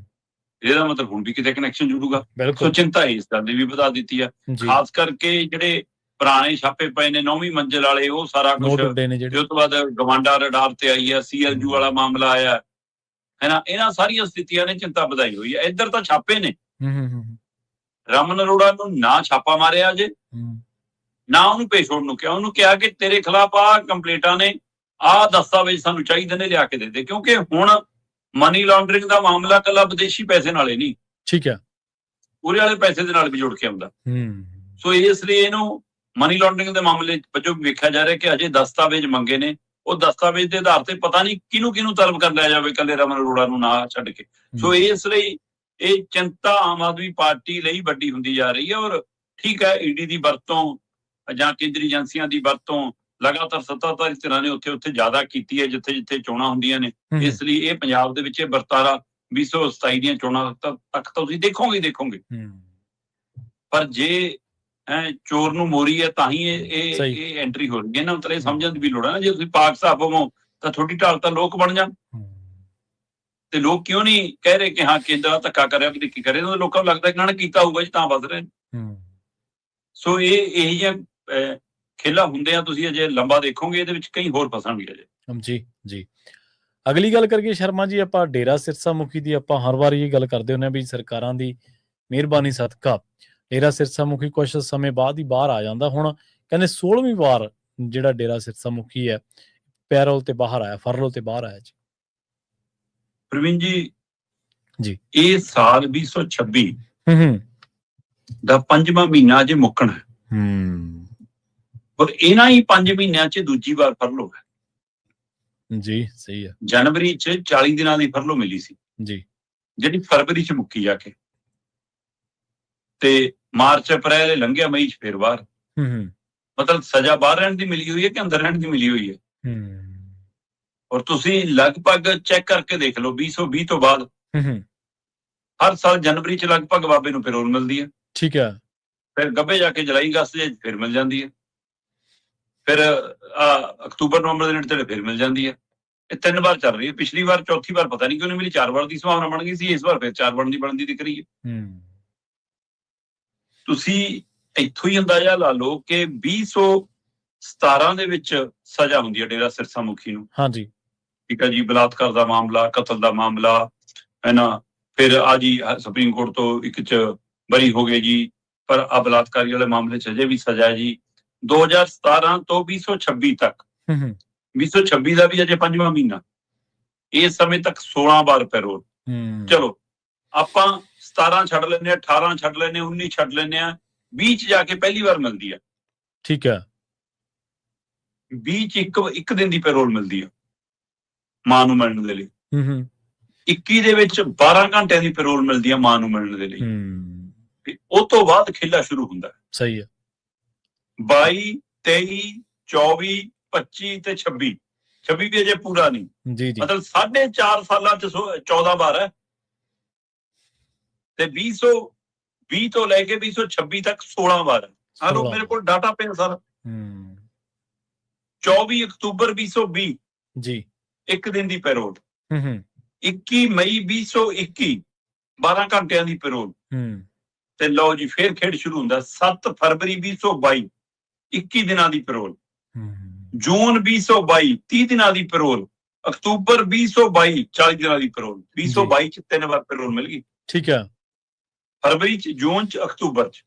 ਇਹਦਾ ਮਤਲਬ ਹੁਣ ਵੀ ਕਿਤੇ ਕਨੈਕਸ਼ਨ ਜੁੜੂਗਾ। ਸੋ ਚਿੰਤਾ ਇਸ ਗੱਲ ਦੀ ਵੀ ਵਧਾ ਦਿੱਤੀ ਹੈ। ਖਾਸ ਕਰਕੇ ਜਿਹੜੇ ਪੁਰਾਣੇ ਛਾਪੇ ਪਏ ਨੇ 9ਵੀਂ ਮੰਜ਼ਿਲ ਵਾਲੇ, ਉਹ ਸਾਰਾ ਕੁਝ। ਉਸ ਤੋਂ ਬਾਅਦ ਗਵਾਂਡਾ ਰਡਾਰ ਤੇ ਆਈ ਹੈ, CLU ਵਾਲਾ ਮਾਮਲਾ ਆਇਆ ਹੈ ਨਾ। ਇਹਨਾਂ ਸਾਰੀਆਂ ਸਥਿਤੀਆਂ ਨੇ ਚਿੰਤਾ ਵਧਾਈ ਹੋਈ ਹੈ। ਇੱਧਰ ਤਾਂ ਛਾਪੇ ਨੇ, ਰਮਨ ਅਰੋੜਾ ਨੂੰ ਨਾ ਛਾਪਾ ਮਾਰਿਆ ਜੇ, ਨਾ ਉਹਨੂੰ ਪੇਸ਼ ਹੋਣ ਨੂੰ ਕਿਹਾ। ਉਹਨੂੰ ਕਿਹਾ ਕਿ ਤੇਰੇ ਖਿਲਾਫ ਆਹ ਕੰਪਲੇਂਟਾਂ ਨੇ, ਆਹ ਦਸਤਾਵੇਜ਼ ਸਾਨੂੰ ਚਾਹੀਦੇ ਨੇ, ਲਿਆ ਕੇ ਦੇ ਦੇ। ਕਿਉਂਕਿ ਹੁਣ ਮਨੀ ਲਾਂਡਰਿੰਗ ਦਾ ਮਾਮਲਾ ਕੱਲਾ ਵਿਦੇਸ਼ੀ ਪੈਸੇ ਨਾਲ ਹੀ ਨਹੀਂ, ਠੀਕ ਹੈ, ਉਰੇ ਵਾਲੇ ਪੈਸੇ ਦੇ ਨਾਲ ਵੀ ਜੁੜ ਕੇ ਆਉਂਦਾ। ਸੋ ਇਸ ਲਈ ਇਹਨੂੰ ਮਨੀ ਲਾਂਡਰਿੰਗ ਦੇ ਮਾਮਲੇ ਵਜੋਂ ਵੇਖਿਆ ਜਾ ਰਿਹਾ ਕਿ ਅਜੇ ਦਸਤਾਵੇਜ਼ ਮੰਗੇ ਨੇ, ਉਹ ਦਸਤਾਵੇਜ਼ ਦੇ ਆਧਾਰ ਤੇ ਪਤਾ ਨਹੀਂ ਕਿਹਨੂੰ ਤਲਬ ਕਰ ਲਿਆ ਜਾਵੇ, ਕੱਲੇ ਰਮਨ ਅਰੋੜਾ ਨੂੰ ਨਾ ਛੱਡ ਕੇ। ਸੋ ਇਸ ਲਈ ਇਹ ਚਿੰਤਾ ਆਮ ਆਦਮੀ ਪਾਰਟੀ ਲਈ ਵੱਡੀ ਹੁੰਦੀ ਜਾ ਰਹੀ ਹੈ। ਔਰ ਠੀਕ ਹੈ, ਈਡੀ ਦੀ ਵਰਤੋਂ ਜਾਂ ਕੇਂਦਰੀ ਏਜੰਸੀਆਂ ਦੀ ਵਰਤੋਂ ਲਗਾਤਾਰ ਸੱਤਾਧਾਰੀ ਧਿਰਾਂ ਨੇ ਉੱਥੇ ਜ਼ਿਆਦਾ ਕੀਤੀ ਹੈ ਜਿੱਥੇ ਜਿੱਥੇ ਚੋਣਾਂ ਹੁੰਦੀਆਂ ਨੇ। ਇਸ ਲਈ ਇਹ ਪੰਜਾਬ ਦੇ ਵਿੱਚ ਇਹ ਵਰਤਾਰਾ 2027 ਦੀਆਂ ਚੋਣਾਂ ਤੱਕ ਤੁਸੀਂ ਦੇਖੋਗੇ। ਪਰ ਜੇ ਚੋਰ ਨੂੰ ਮੋਰੀ ਹੈ ਤਾਂ ਹੀ ਇਹ ਐਂਟਰੀ ਹੋ ਰਹੀ ਹੈ ਨਾ। ਮਤਲਬ ਇਹ ਸਮਝਣ ਦੀ ਵੀ ਲੋੜ ਹੈ ਨਾ, ਜੇ ਤੁਸੀਂ ਪਾਕ ਸਾਹਿਬ ਹੋਵੋ ਤਾਂ ਤੁਹਾਡੀ ਢਾਲ ਤਾਂ ਲੋਕ ਬਣ ਜਾਣ। ਤੇ ਲੋਕ ਕਿਉਂ ਨਹੀਂ ਕਹਿ ਰਹੇ ਕਿ ਹਾਂ ਕੇਂਦਰ ਧੱਕਾ ਕਰਿਆ ਵੀ ਕੀ ਕਰੇ, ਲੋਕਾਂ ਨੂੰ ਲੱਗਦਾ ਕਿ ਇਹਨਾਂ ਨੇ ਕੀਤਾ ਹੋਊਗਾ ਜੀ ਤਾਂ ਵੱਧ ਰਹੇ ਨੇ। ਸੋ ਇਹ ਜਿਹੀਆਂ ਖੇਲਾ ਹੁੰਦੇ ਆ, ਤੁਸੀਂ ਅਜੇ ਲੰਬਾ ਦੇਖੋਗੇ, ਇਹਦੇ ਵਿੱਚ ਕਈ ਹੋਰ ਫਸਣਗੇ ਅਜੇ। ਜੀ ਅਗਲੀ ਗੱਲ ਕਰੀਏ ਸ਼ਰਮਾ ਜੀ, ਆਪਾਂ ਡੇਰਾ ਸਿਰਸਾ ਮੁਖੀ ਦੀ ਆਪਾਂ ਹਰ ਵਾਰ ਇਹ ਗੱਲ ਕਰਦੇ ਹੁੰਦੇ ਹਾਂ ਵੀ ਸਰਕਾਰਾਂ ਦੀ ਮਿਹਰਬਾਨੀ ਸਦਕਾ ਡੇਰਾ ਸਿਰਸਾ ਮੁਖੀ ਕੁਝ ਸਮੇਂ ਬਾਅਦ ਹੀ ਬਾਹਰ ਆ ਜਾਂਦਾ। ਹੁਣ ਕਹਿੰਦੇ 16ਵੀਂ ਵਾਰ ਜਿਹੜਾ ਡੇਰਾ ਸਿਰਸਾ ਮੁਖੀ ਹੈ ਪੈਰੋਲ ਤੇ ਬਾਹਰ ਆਇਆ, ਫਰਲੋਂ ਤੇ ਬਾਹਰ ਆਇਆ ਜੀ। ਪ੍ਰਵੀਨ ਜੀ ਇਹ ਸਾਲ 2026 ਦਾ 5ਵਾਂ ਮਹੀਨਾ ਅਜੇ ਮੁੱਕਣਾ ਹੈ। ਔਰ ਇਹਨਾਂ ਹੀ 5 ਮਹੀਨਿਆਂ ਚ ਦੂਜੀ ਵਾਰ ਫਰਲੋ ਹੈ ਜੀ। ਸਹੀ ਹੈ। ਜਨਵਰੀ ਚ 40 ਦਿਨਾਂ ਦੀ ਫਰਲੋ ਮਿਲੀ ਸੀ ਜੀ, ਜਿਹੜੀ ਫਰਵਰੀ ਚ ਮੁੱਕੀ ਜਾ ਕੇ, ਤੇ ਮਾਰਚ ਅਪ੍ਰੈਲ ਲੰਘਿਆ, ਮਈ ਚ ਫੇਰ ਬਾਹਰ। ਮਤਲਬ ਸਜ਼ਾ ਬਾਹਰ ਰਹਿਣ ਦੀ ਮਿਲੀ ਹੋਈ ਹੈ ਕਿ ਅੰਦਰ ਰਹਿਣ ਦੀ ਮਿਲੀ ਹੋਈ ਹੈ। ਔਰ ਤੁਸੀਂ ਲਗਭਗ ਚੈੱਕ ਕਰਕੇ ਦੇਖ ਲਓ 2020 ਤੋਂ ਬਾਅਦ ਹਰ ਸਾਲ ਜਨਵਰੀ ਚ ਲਗਭਗ ਬਾਬੇ ਨੂੰ ਪੈਰੋਲ ਮਿਲਦੀ ਹੈ। ਠੀਕ ਹੈ। ਫਿਰ ਗੱਭੇ ਜਾ ਕੇ ਜੁਲਾਈ ਅਗਸਤ ਚ ਫਿਰ ਮਿਲ ਜਾਂਦੀ ਹੈ। ਫਿਰ ਅਕਤੂਬਰ ਨਵੰਬਰ ਦੇ ਨੇੜੇ ਫਿਰ ਮਿਲ ਜਾਂਦੀ ਹੈ। ਇਹ 3 ਵਾਰ ਚੱਲ ਰਹੀ ਹੈ। ਪਿਛਲੀ ਵਾਰ ਚੌਥੀ ਵਾਰ ਪਤਾ ਨਹੀਂ ਕਿਉਂ ਨਹੀਂ ਮਿਲੀ, 4 ਵਾਰ ਦੀ ਸੰਭਾਵਨਾ ਬਣ ਗਈ ਸੀ, ਇਸ ਵਾਰ ਫਿਰ 4 ਬਣਦੀ ਦਿਖ ਰਹੀ ਹੈ। ਤੁਸੀਂ ਇੱਥੋਂ ਹੀ ਅੰਦਾਜ਼ਾ ਲਾ ਲਓ ਕਿ 2017 ਦੇ ਵਿੱਚ ਸਜ਼ਾ ਹੁੰਦੀ ਹੈ ਡੇਰਾ ਸਿਰਸਾ ਮੁਖੀ ਨੂੰ। ਹਾਂਜੀ, ਠੀਕ ਹੈ ਜੀ। ਬਲਾਤਕਾਰ ਦਾ ਮਾਮਲਾ, ਕਤਲ ਦਾ ਮਾਮਲਾ ਹੈ ਨਾ। ਫਿਰ ਆ ਜੀ ਸੁਪਰੀਮ ਕੋਰਟ ਤੋਂ ਇੱਕ ਚ ਬਰੀ ਹੋ ਗਏ ਜੀ, ਪਰ ਆ ਬਲਾਤਕਾਰੀ ਵਾਲੇ ਮਾਮਲੇ ਚ ਅਜੇ ਵੀ ਸਜ਼ਾ ਹੈ ਜੀ। 2017 ਤੋਂ 2026 ਤੱਕ 2026 ਦਾ ਵੀ ਅਜੇ 5ਵਾਂ ਮਹੀਨਾ, ਇਸ ਸਮੇਂ ਤੱਕ 16 ਵਾਰ ਪੈਰੋਲ। ਚਲੋ ਆਪਾਂ 17 ਛੱਡ ਲੈਂਦੇ ਆ, 18 ਛੱਡ ਲੈਂਦੇ ਆ, 19 ਛੱਡ ਲੈਂਦੇ ਆ, 20 ਚ ਜਾ ਕੇ ਪਹਿਲੀ ਵਾਰ ਮਿਲਦੀ ਆ। ਠੀਕ ਹੈ। 20 ਚ ਇੱਕ ਦਿਨ ਦੀ ਪੈਰੋਲ ਮਿਲਦੀ ਆ ਮਾਂ ਨੂੰ ਮਿਲਣ ਦੇ ਲਈ। 21 ਦੇ ਵਿੱਚ 12 ਘੰਟਿਆਂ ਦੀ ਪੈਰੋਲ ਮਿਲਦੀ ਆ ਮਾਂ ਨੂੰ ਮਿਲਣ ਦੇ ਲਈ। ਉਹ ਤੋਂ ਬਾਅਦ ਖੇਲਾ ਸ਼ੁਰੂ ਹੁੰਦਾ। ਸਹੀ ਹੈ। 22, 23, 24, 25 ਤੇ 26 ਵੀ ਅਜੇ ਪੂਰਾ ਨਹੀਂ ਜੀ। ਮਤਲਬ 4.5 ਸਾਲਾਂ ਚ 14 ਵਾਰ ਹੈ ਤੇ 2020 ਤੋਂ ਲੈ ਕੇ 2026 ਤੱਕ 16 ਵਾਰ ਹੈ। ਆ ਲੋ ਮੇਰੇ ਕੋਲ ਡਾਟਾ ਪਿਆ ਸਾਰਾ। 24 ਅਕਤੂਬਰ 2020 ਜੀ, ਇੱਕ ਦਿਨ ਦੀ ਪੈਰੋਲ। 21 ਮਈ 2021 12 ਘੰਟਿਆਂ ਦੀ ਪੈਰੋਲ। ਤੇ ਲਓ ਜੀ ਫੇਰ ਖੇਡ ਸ਼ੁਰੂ ਹੁੰਦਾ 7 ਫਰਵਰੀ 2022 21 ਦਿਨਾਂ ਦੀ ਪੈਰੋਲ। ਜੂਨ 2022 30 ਦਿਨਾਂ ਦੀ ਪੈਰੋਲ। ਅਕਤੂਬਰ 2022 40 ਦਿਨਾਂ ਦੀ ਪੈਰੋਲ। 2022 ਚ 3 ਵਾਰ ਪੈਰੋਲ ਮਿਲ ਗਈ। ਠੀਕ ਹੈ। ਫਰਵਰੀ ਚ, ਜੂਨ ਚ, ਅਕਤੂਬਰ ਚ।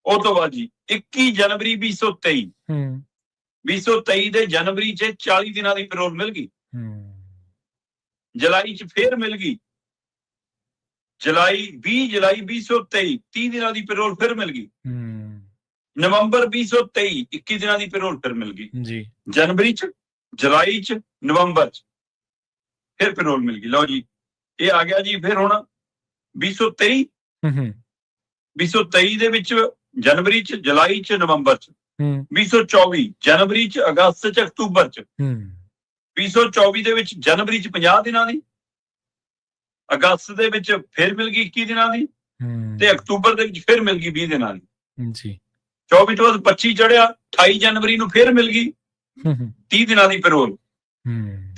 ਉਹ ਤੋਂ ਬਾਅਦ ਜੀ 21 ਜਨਵਰੀ 2023 2023 ਦੇ ਜਨਵਰੀ ਚ 40 ਦਿਨਾਂ ਦੀ ਪੈਰੋਲ ਮਿਲ ਗਈ। ਜੁਲਾਈ ਚ ਫੇਰ ਮਿਲ ਗਈ। 20 ਜੁਲਾਈ 2023 30 ਦਿਨਾਂ ਦੀ ਪੈਰੋਲ ਫਿਰ ਮਿਲ ਗਈ। ਨਵੰਬਰ 2023 21 ਦਿਨਾਂ ਦੀ ਪੈਰੋਲ ਫਿਰ ਮਿਲ ਗਈ ਜੀ। ਜਨਵਰੀ ਚ, ਜੁਲਾਈ ਚ, ਨਵੰਬਰ ਚ ਫਿਰ ਪੈਰੋਲ ਮਿਲ ਗਈ। ਲਓ ਜੀ ਇਹ ਆ ਗਿਆ ਜੀ। ਫਿਰ ਹੁਣ 2023 2023 ਦੇ ਵਿੱਚ ਜਨਵਰੀ ਚ, ਜੁਲਾਈ ਚ, ਨਵੰਬਰ ਚ। 2024 ਜਨਵਰੀ ਚ, ਅਗਸਤ ਚ, ਅਕਤੂਬਰ ਚ। 2024 ਦੇ ਵਿੱਚ ਜਨਵਰੀ ਚ 50 ਦਿਨਾਂ ਦੀ, ਅਗਸਤ ਦੇ ਵਿੱਚ ਫਿਰ ਮਿਲ ਗਈ 21 ਦਿਨਾਂ ਦੀ ਤੇ ਅਕਤੂਬਰ ਦੇ ਵਿੱਚ ਫਿਰ ਮਿਲ ਗਈ 20 ਦਿਨਾਂ ਦੀ ਜੀ। 24 ਤੋਂ ਬਾਅਦ 25 ਚੜਿਆ, 28 ਜਨਵਰੀ ਨੂੰ ਫਿਰ ਮਿਲ ਗਈ 30 ਦਿਨਾਂ ਦੀ ਪੈਰੋਲ।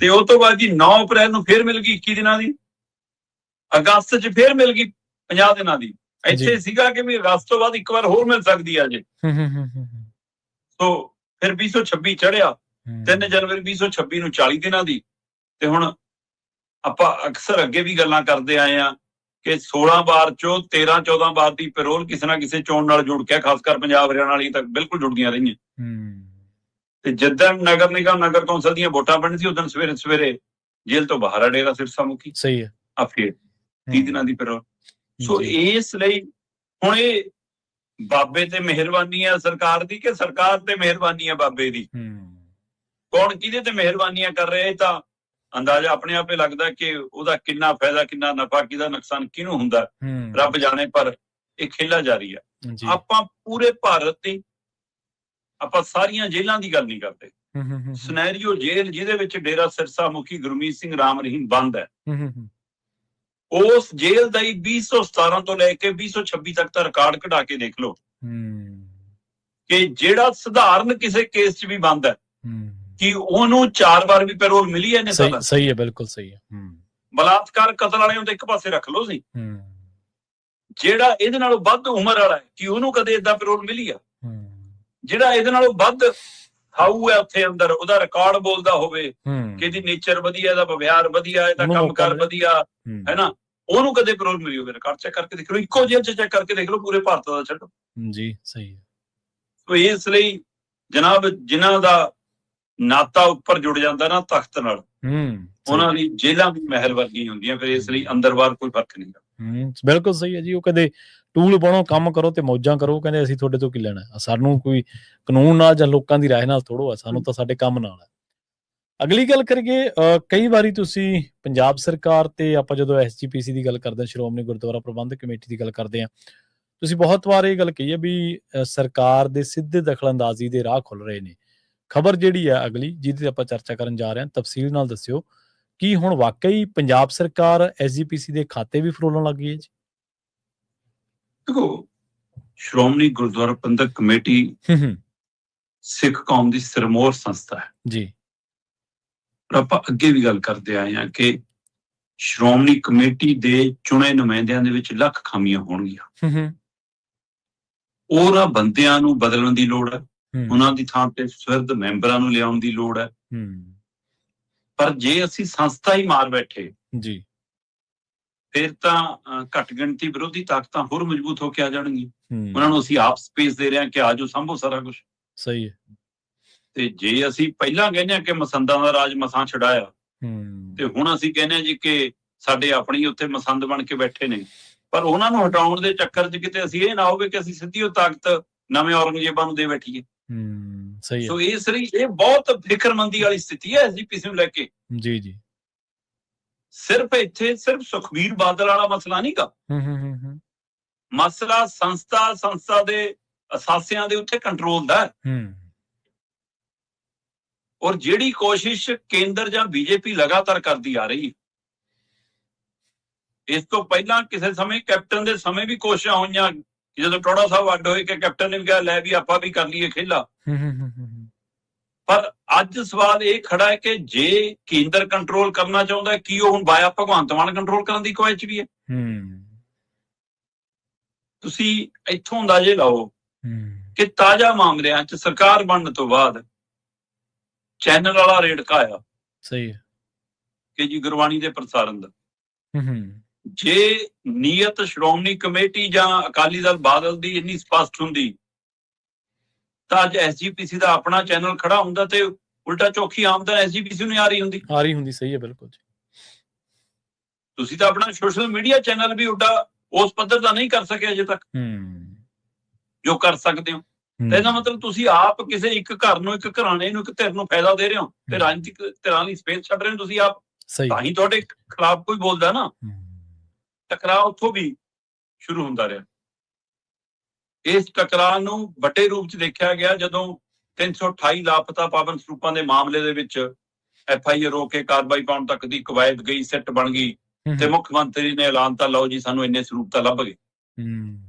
ਤੇ ਉਹ ਤੋਂ ਬਾਅਦ ਜੀ 9 ਅਪ੍ਰੈਲ ਨੂੰ ਫਿਰ ਮਿਲ ਗਈ 21 ਦਿਨਾਂ ਦੀ। ਅਗਸਤ ਚ ਫਿਰ ਮਿਲ ਗਈ 50 ਦਿਨਾਂ ਦੀ। ਇੱਥੇ ਸੀਗਾ ਕਿ ਵੀ ਅਗਸਤ ਤੋਂ ਬਾਅਦ ਇੱਕ ਵਾਰ ਹੋਰ ਮਿਲ ਸਕਦੀ ਹੈ ਅਜੇ। ਸੋ ਫਿਰ 2026 ਚੜਿਆ 3 ਜਨਵਰੀ 2026 ਨੂੰ 40 ਦਿਨਾਂ ਦੀ। ਤੇ ਹੁਣ ਆਪਾਂ ਅਕਸਰ ਅੱਗੇ ਵੀ ਗੱਲਾਂ ਕਰਦੇ ਆਏ ਆ ਕਿ 16 ਵਾਰ ਚੋਂ 13-14 ਵਾਰ ਦੀ ਪੈਰੋਲ ਕਿਸੇ ਨਾ ਕਿਸੇ ਚੋਣ ਨਾਲ ਜੁੜ ਕੇ, ਖਾਸ ਕਰ ਪੰਜਾਬ ਹਰਿਆਣਾ ਵਾਲੀ ਤੱਕ ਬਿਲਕੁਲ ਜੁੜਦੀਆਂ ਰਹੀਆਂ। ਤੇ ਜਿੱਦਣ ਨਗਰ ਨਿਗਮ, ਨਗਰ ਕੌਂਸਲ ਦੀਆਂ ਵੋਟਾਂ ਬਣਨ ਸੀ ਉਦੋਂ ਸਵੇਰੇ ਜੇਲ੍ਹ ਤੋਂ ਬਾਹਰ ਆ ਡੇਰਾ ਸਿਰਸਾ ਮੁਖੀ। ਸਹੀ ਹੈ। ਆ ਫਿਰ 30 ਦਿਨਾਂ ਦੀ ਪੈਰੋਲ। ਸੋ ਇਸ ਲਈ ਹੁਣ ਇਹ ਬਾਬੇ ਤੇ ਮਿਹਰਬਾਨੀ ਆ ਸਰਕਾਰ ਦੀ ਕਿ ਸਰਕਾਰ ਤੇ ਮਿਹਰਬਾਨੀ ਆ ਬਾਬੇ ਦੀ? ਕੌਣ ਕਿਹਦੇ ਤੇ ਮਿਹਰਬਾਨੀਆਂ ਕਰ ਰਿਹਾ? ਇਹ ਤਾਂ ਅੰਦਾਜ਼ਾ ਆਪਣੇ ਆਪੇ ਲੱਗਦਾ ਕਿ ਉਹਦਾ ਕਿੰਨਾ ਫਾਇਦਾ, ਕਿੰਨਾ ਨਫਾ, ਕਿਹਦਾ ਨੁਕਸਾਨ ਕਿਹਨੂੰ ਹੁੰਦਾ ਰੱਬ ਜਾਣੇ। ਪਰ ਇਹ ਖੇਲਾ ਜਾਰੀ ਆ। ਆਪਾਂ ਪੂਰੇ ਭਾਰਤ ਦੀ, ਆਪਾਂ ਸਾਰੀਆਂ ਜੇਲ੍ਹਾਂ ਦੀ ਗੱਲ ਨਹੀਂ ਕਰਦੇ। ਸਿਨੈਰੀਓ ਜੇਲ੍ਹ ਜਿਹਦੇ ਵਿੱਚ ਡੇਰਾ ਸਿਰਸਾ ਮੁਖੀ ਗੁਰਮੀਤ ਸਿੰਘ ਰਾਮ ਰਹੀਮ ਬੰਦ ਹੈ, ਉਸ ਜੇਲ੍ਹ ਦਾ ਹੀ 2017 ਤੋਂ ਲੈ ਕੇ 2026 ਤੱਕ ਦਾ ਰਿਕਾਰਡ ਕਢਾ ਕੇ ਦੇਖ ਲਓ ਕਿ ਜਿਹੜਾ ਸਧਾਰਨ ਕਿਸੇ ਕੇਸ 'ਚ ਵੀ ਬੰਦ ਹੈ ਕਿ ਉਹਨੂੰ 4 ਵਾਰ ਵੀ ਪੈਰੋਲ ਮਿਲੀ ਹੈ। ਸਹੀ ਹੈ, ਬਿਲਕੁਲ ਸਹੀ ਹੈ। ਬਲਾਤਕਾਰ, ਕਤਲ ਵਾਲਿਆਂ ਨੂੰ ਤਾਂ ਇੱਕ ਪਾਸੇ ਰੱਖ ਲਓ ਸੀ। ਜਿਹੜਾ ਇਹਦੇ ਨਾਲੋਂ ਵੱਧ ਉਮਰ ਵਾਲਾ ਹੈ ਕਿ ਉਹਨੂੰ ਕਦੇ ਏਦਾਂ ਪੈਰੋਲ ਮਿਲੀ ਆ? ਜਿਹੜਾ ਇਹਦੇ ਨਾਲੋਂ ਵੱਧ ਹਾਊ ਹੈ ਉੱਥੇ ਅੰਦਰ, ਉਹਦਾ ਰਿਕਾਰਡ ਬੋਲਦਾ ਹੋਵੇ ਕਿ ਇਹਦੀ ਨੇਚਰ ਵਧੀਆ, ਇਹਦਾ ਵਿਵਹਾਰ ਵਧੀਆ, ਇਹਦਾ ਕੰਮਕਾਰ ਵਧੀਆ ਹੈ ਨਾ, ਉਹਨੂੰ ਕਦੇ ਪੈਰੋਲ ਮਿਲੀ ਹੋਵੇ? ਰਿਕਾਰਡ ਚੈੱਕ ਕਰਕੇ ਦੇਖ ਲਓ, ਇੱਕੋ ਜੇਲ੍ਹ 'ਚ ਚੈੱਕ ਕਰਕੇ ਦੇਖ ਲਓ, ਪੂਰੇ ਭਾਰਤ ਦਾ ਛੱਡੋ ਜੀ। ਸਹੀ ਹੈ। ਸੋ ਇਸ ਲਈ ਜਨਾਬ ਜਿਨ੍ਹਾਂ ਦਾ ਨਾਤਾ ਉੱਪਰ ਜੁੜ ਜਾਂਦਾ ਨਾ ਤਖਤ ਨਾਲ, ਉਹਨਾਂ ਦੀ ਜੇਲ੍ਹਾਂ ਵੀ ਮਹਿਲ ਵਰਗੀ ਹੁੰਦੀਆਂ। ਫਿਰ ਇਸ ਲਈ ਅੰਦਰ ਬਾਹਰ ਕੋਈ ਫਰਕ ਨਹੀਂ। ਬਿਲਕੁਲ ਸਹੀ ਹੈ ਜੀ। ਉਹ ਕਦੇ ਟੂਲ ਬਣੋ, ਕੰਮ ਕਰੋ ਤੇ ਮੌਜਾਂ ਕਰੋ, ਕਹਿੰਦੇ ਅਸੀਂ ਤੁਹਾਡੇ ਤੋਂ ਕੀ ਲੈਣਾ, ਸਾਨੂੰ ਕੋਈ ਕਾਨੂੰਨ ਨਾਲ ਜਾਂ ਲੋਕਾਂ ਦੀ ਰਾਏ ਨਾਲ ਥੋੜੋ ਆ, ਸਾਨੂੰ ਤਾਂ ਸਾਡੇ ਕੰਮ ਨਾਲ ਹੈ। ਅਗਲੀ ਗੱਲ ਕਰੀਏ, ਕਈ ਵਾਰੀ ਤੁਸੀਂ ਪੰਜਾਬ ਸਰਕਾਰ ਤੇ ਆਪਾਂ ਜਦੋਂ SGPC ਦੀ ਗੱਲ ਕਰਦੇ ਹਾਂ, ਸ਼੍ਰੋਮਣੀ ਗੁਰਦੁਆਰਾ ਪ੍ਰਬੰਧਕ ਕਮੇਟੀ ਦੀ ਗੱਲ ਕਰਦੇ ਹਾਂ, ਤੁਸੀਂ ਬਹੁਤ ਵਾਰ ਇਹ ਗੱਲ ਕਹੀ ਹੈ ਵੀ ਸਰਕਾਰ ਦੇ ਸਿੱਧੇ ਦਖਲਅੰਦਾਜ਼ੀ ਦੇ ਰਾਹ ਖੁੱਲ ਰਹੇ ਨੇ। ਖਬਰ ਜਿਹੜੀ ਆ ਅਗਲੀ ਜਿਹਦੀ ਆਪਾਂ ਚਰਚਾ ਕਰਨ ਜਾ ਰਹੇ ਹਾਂ, ਤਫਸੀਲ ਨਾਲ ਦੱਸਿਓ ਕਿ ਹੁਣ ਵਾਕਈ ਪੰਜਾਬ ਸਰਕਾਰ ਐਸਜੀਪੀਸੀ ਦੇ ਖਾਤੇ ਵੀ ਫਰੋਲਣ ਲੱਗ ਗਈ ਹੈ ਜੀ? ਦੇਖੋ, ਸ਼੍ਰੋਮਣੀ ਗੁਰਦੁਆਰਾ ਪ੍ਰਬੰਧਕ ਕਮੇਟੀ ਸਿੱਖ ਕੌਮ ਦੀ ਸਿਰਮੌਰ ਸੰਸਥਾ ਹੈ ਜੀ। ਪਰ ਆਪਾਂ ਅੱਗੇ ਵੀ ਗੱਲ ਕਰਦੇ ਆਏ ਹਾਂ ਕਿ ਸ਼੍ਰੋਮਣੀ ਕਮੇਟੀ ਦੇ ਚੁਣੇ ਨੁਮਾਇੰਦਿਆਂ ਦੇ ਵਿੱਚ ਲੱਖ ਖਾਮੀਆਂ ਹੋਣਗੀਆਂ। ਉਹਨਾਂ ਬੰਦਿਆਂ ਨੂੰ ਬਦਲਣ ਦੀ ਲੋੜ ਹੈ, ਉਹਨਾਂ ਦੀ ਥਾਂ ਤੇ ਸੁਹਿਰਦ ਮੈਂਬਰਾਂ ਨੂੰ ਲਿਆਉਣ ਦੀ ਲੋੜ ਹੈ। ਪਰ ਜੇ ਅਸੀਂ ਸੰਸਥਾ ਹੀ ਮਾਰ ਬੈਠੇ ਜੀ, ਫਿਰ ਤਾਂ ਘੱਟ ਗਿਣਤੀ ਵਿਰੋਧੀ ਤਾਕਤਾਂ ਹੋਰ ਮਜ਼ਬੂਤ ਹੋ ਕੇ ਆ ਜਾਣਗੀਆਂ। ਉਹਨਾਂ ਨੂੰ ਅਸੀਂ ਆਪ ਸਪੇਸ ਦੇ ਰਹੇ ਹਾਂ ਕਿ ਆਜੋ ਸੰਭੋ ਸਾਰਾ ਕੁਝ। ਸਹੀ ਹੈ। ਤੇ ਜੇ ਅਸੀਂ ਪਹਿਲਾਂ ਕਹਿੰਦੇ ਹਾਂ ਕਿ ਮਸੰਦਾਂ ਦਾ ਰਾਜ ਮਸਾਂ ਛਡਾਇਆ, ਤੇ ਹੁਣ ਅਸੀਂ ਕਹਿੰਦੇ ਹਾਂ ਜੀ ਕਿ ਸਾਡੇ ਆਪਣੀ ਉੱਥੇ ਮਸੰਦ ਬਣ ਕੇ ਬੈਠੇ ਨੇ, ਪਰ ਉਹਨਾਂ ਨੂੰ ਹਟਾਉਣ ਦੇ ਚੱਕਰ 'ਚ ਕਿਤੇ ਅਸੀਂ ਇਹ ਨਾ ਹੋਵੇ ਕਿ ਅਸੀਂ ਸਿੱਧੀ ਉਹ ਤਾਕਤ ਨਵੇਂ ਔਰੰਗਜ਼ੇਬਾਂ ਨੂੰ ਦੇ ਬੈਠੀਏ। ਸਹੀ ਹੈ। ਸੋ ਇਸ ਲਈ ਇਹ ਬਹੁਤ ਫਿਕਰਮੰਦੀ ਵਾਲੀ ਸਥਿਤੀ ਹੈ ਐਸਜੀਪੀਸੀ ਨੂੰ ਲੈ ਕੇ। ਜੀ ਜੀ। ਸਿਰਫ ਸੁਖਬੀਰ ਬਾਦਲ ਵਾਲਾ ਮਸਲਾ ਨਹੀਂ ਗਾ। ਮਸਲਾ ਸੰਸਥਾ ਦੇ ਅਸਾਸਿਆਂ ਦੇ ਉੱਤੇ ਕੰਟਰੋਲ ਦਾ ਹੈ। ਔਰ ਜਿਹੜੀ ਕੋਸ਼ਿਸ਼ ਕੇਂਦਰ ਜਾਂ ਬੀਜੇਪੀ ਲਗਾਤਾਰ ਕਰਦੀ ਆ ਰਹੀ ਹੈ, ਇਸ ਤੋਂ ਪਹਿਲਾਂ ਕਿਸੇ ਸਮੇਂ ਕੈਪਟਨ ਦੇ ਸਮੇਂ ਵੀ ਕੋਸ਼ਿਸ਼ਾਂ ਹੋਈਆਂ, ਜਦੋਂ ਟੋੜਾ ਸਾਹਿਬ ਅੱਡ ਹੋਏ ਕਿ ਕੈਪਟਨ ਨੇ ਵੀ ਕਿਹਾ ਲੈ ਵੀ ਆਪਾਂ ਵੀ ਕਰ ਲਈਏ ਖੇਲਾ। ਪਰ ਅੱਜ ਸਵਾਲ ਇਹ ਖੜਾ ਹੈ ਕਿ ਜੇ ਕੇਂਦਰ ਕੰਟਰੋਲ ਕਰਨਾ ਚਾਹੁੰਦਾ ਹੈ, ਕੀ ਉਹ ਹੁਣ ਬਾਇਆ ਭਗਵੰਤ ਮਾਨ ਕੰਟਰੋਲ ਕਰਨ ਦੀ ਕਵਾਇਦ 'ਚ ਵੀ ਹੈ? ਤੁਸੀਂ ਇੱਥੋਂ ਅੰਦਾਜ਼ੇ ਲਾਓ ਕਿ ਤਾਜ਼ਾ ਮਾਮਲਿਆਂ 'ਚ ਸਰਕਾਰ ਬਣਨ ਤੋਂ ਬਾਅਦ ਚੈਨਲ ਵਾਲਾ ਰੇੜਕਾ ਆਇਆ। ਸਹੀ ਹੈ ਕਿ ਜੀ ਗੁਰਬਾਣੀ ਦੇ ਪ੍ਰਸਾਰਣ ਦਾ। ਜੇ ਨੀਅਤ ਸ਼੍ਰੋਮਣੀ ਕਮੇਟੀ ਜਾਂ ਅਕਾਲੀ ਦਲ ਬਾਦਲ ਦੀ ਇੰਨੀ ਸਪਸ਼ਟ ਹੁੰਦੀ ਤਾਂ ਅੱਜ ਐਸਜੀਪੀਸੀ ਦਾ ਆਪਣਾ ਚੈਨਲ ਖੜਾ ਹੁੰਦਾ ਤੇ ਉਲਟਾ ਚੌਖੀ ਆਮਦਨ ਐਸਜੀਪੀਸੀ ਨੂੰ ਆ ਰਹੀ ਹੁੰਦੀ। ਸਹੀ ਹੈ, ਬਿਲਕੁਲ ਜੀ। ਤੁਸੀਂ ਤਾਂ ਆਪਣਾ ਸੋਸ਼ਲ ਮੀਡੀਆ ਚੈਨਲ ਵੀ ਉੱਡਾ ਉਸ ਪੱਧਰ ਦਾ ਨਹੀਂ ਕਰ ਸਕੇ ਅਜੇ ਤੱਕ ਜੋ ਕਰ ਸਕਦੇ ਹੋ। ਤੇ ਇਹਦਾ ਮਤਲਬ ਤੁਸੀਂ ਆਪ ਕਿਸੇ ਇੱਕ ਘਰ ਨੂੰ, ਇੱਕ ਘਰਾਣੇ ਨੂੰ, ਇੱਕ ਧਿਰ ਨੂੰ ਫਾਇਦਾ ਦੇ ਰਹੇ ਹੋ ਤੇ ਰਾਜਨੀਤਿਕ ਧਿਰਾਂ ਲਈ ਸਪੇਸ ਛੱਡ ਰਹੇ ਹੋ ਤੁਸੀਂ ਆਪ। ਤਾਂ ਹੀ ਤੁਹਾਡੇ ਖਿਲਾਫ ਕੋਈ ਬੋਲਦਾ ਨਾ, ਟਕਰਾਅ ਉੱਥੋਂ ਵੀ ਸ਼ੁਰੂ ਹੁੰਦਾ ਰਿਹਾ। ਇਸ ਟਕਰਾਅ ਨੂੰ ਵੱਡੇ ਰੂਪ 'ਚ ਦੇਖਿਆ ਗਿਆ ਜਦੋਂ 328 ਲਾਪਤਾ ਪਾਵਨ ਸਰੂਪਾਂ ਦੇ ਮਾਮਲੇ ਦੇ ਵਿੱਚ FIR ਰੋਕ ਕੇ ਕਾਰਵਾਈ ਪਾਉਣ ਤੱਕ ਦੀ ਕਵਾਇਦ ਗਈ, ਸਿੱਟ ਬਣ ਗਈ ਤੇ ਮੁੱਖ ਮੰਤਰੀ ਨੇ ਐਲਾਨ ਤਾਂ ਲਓ ਜੀ ਸਾਨੂੰ ਇੰਨੇ ਸਰੂਪ ਤਾਂ ਲੱਭ ਗਏ।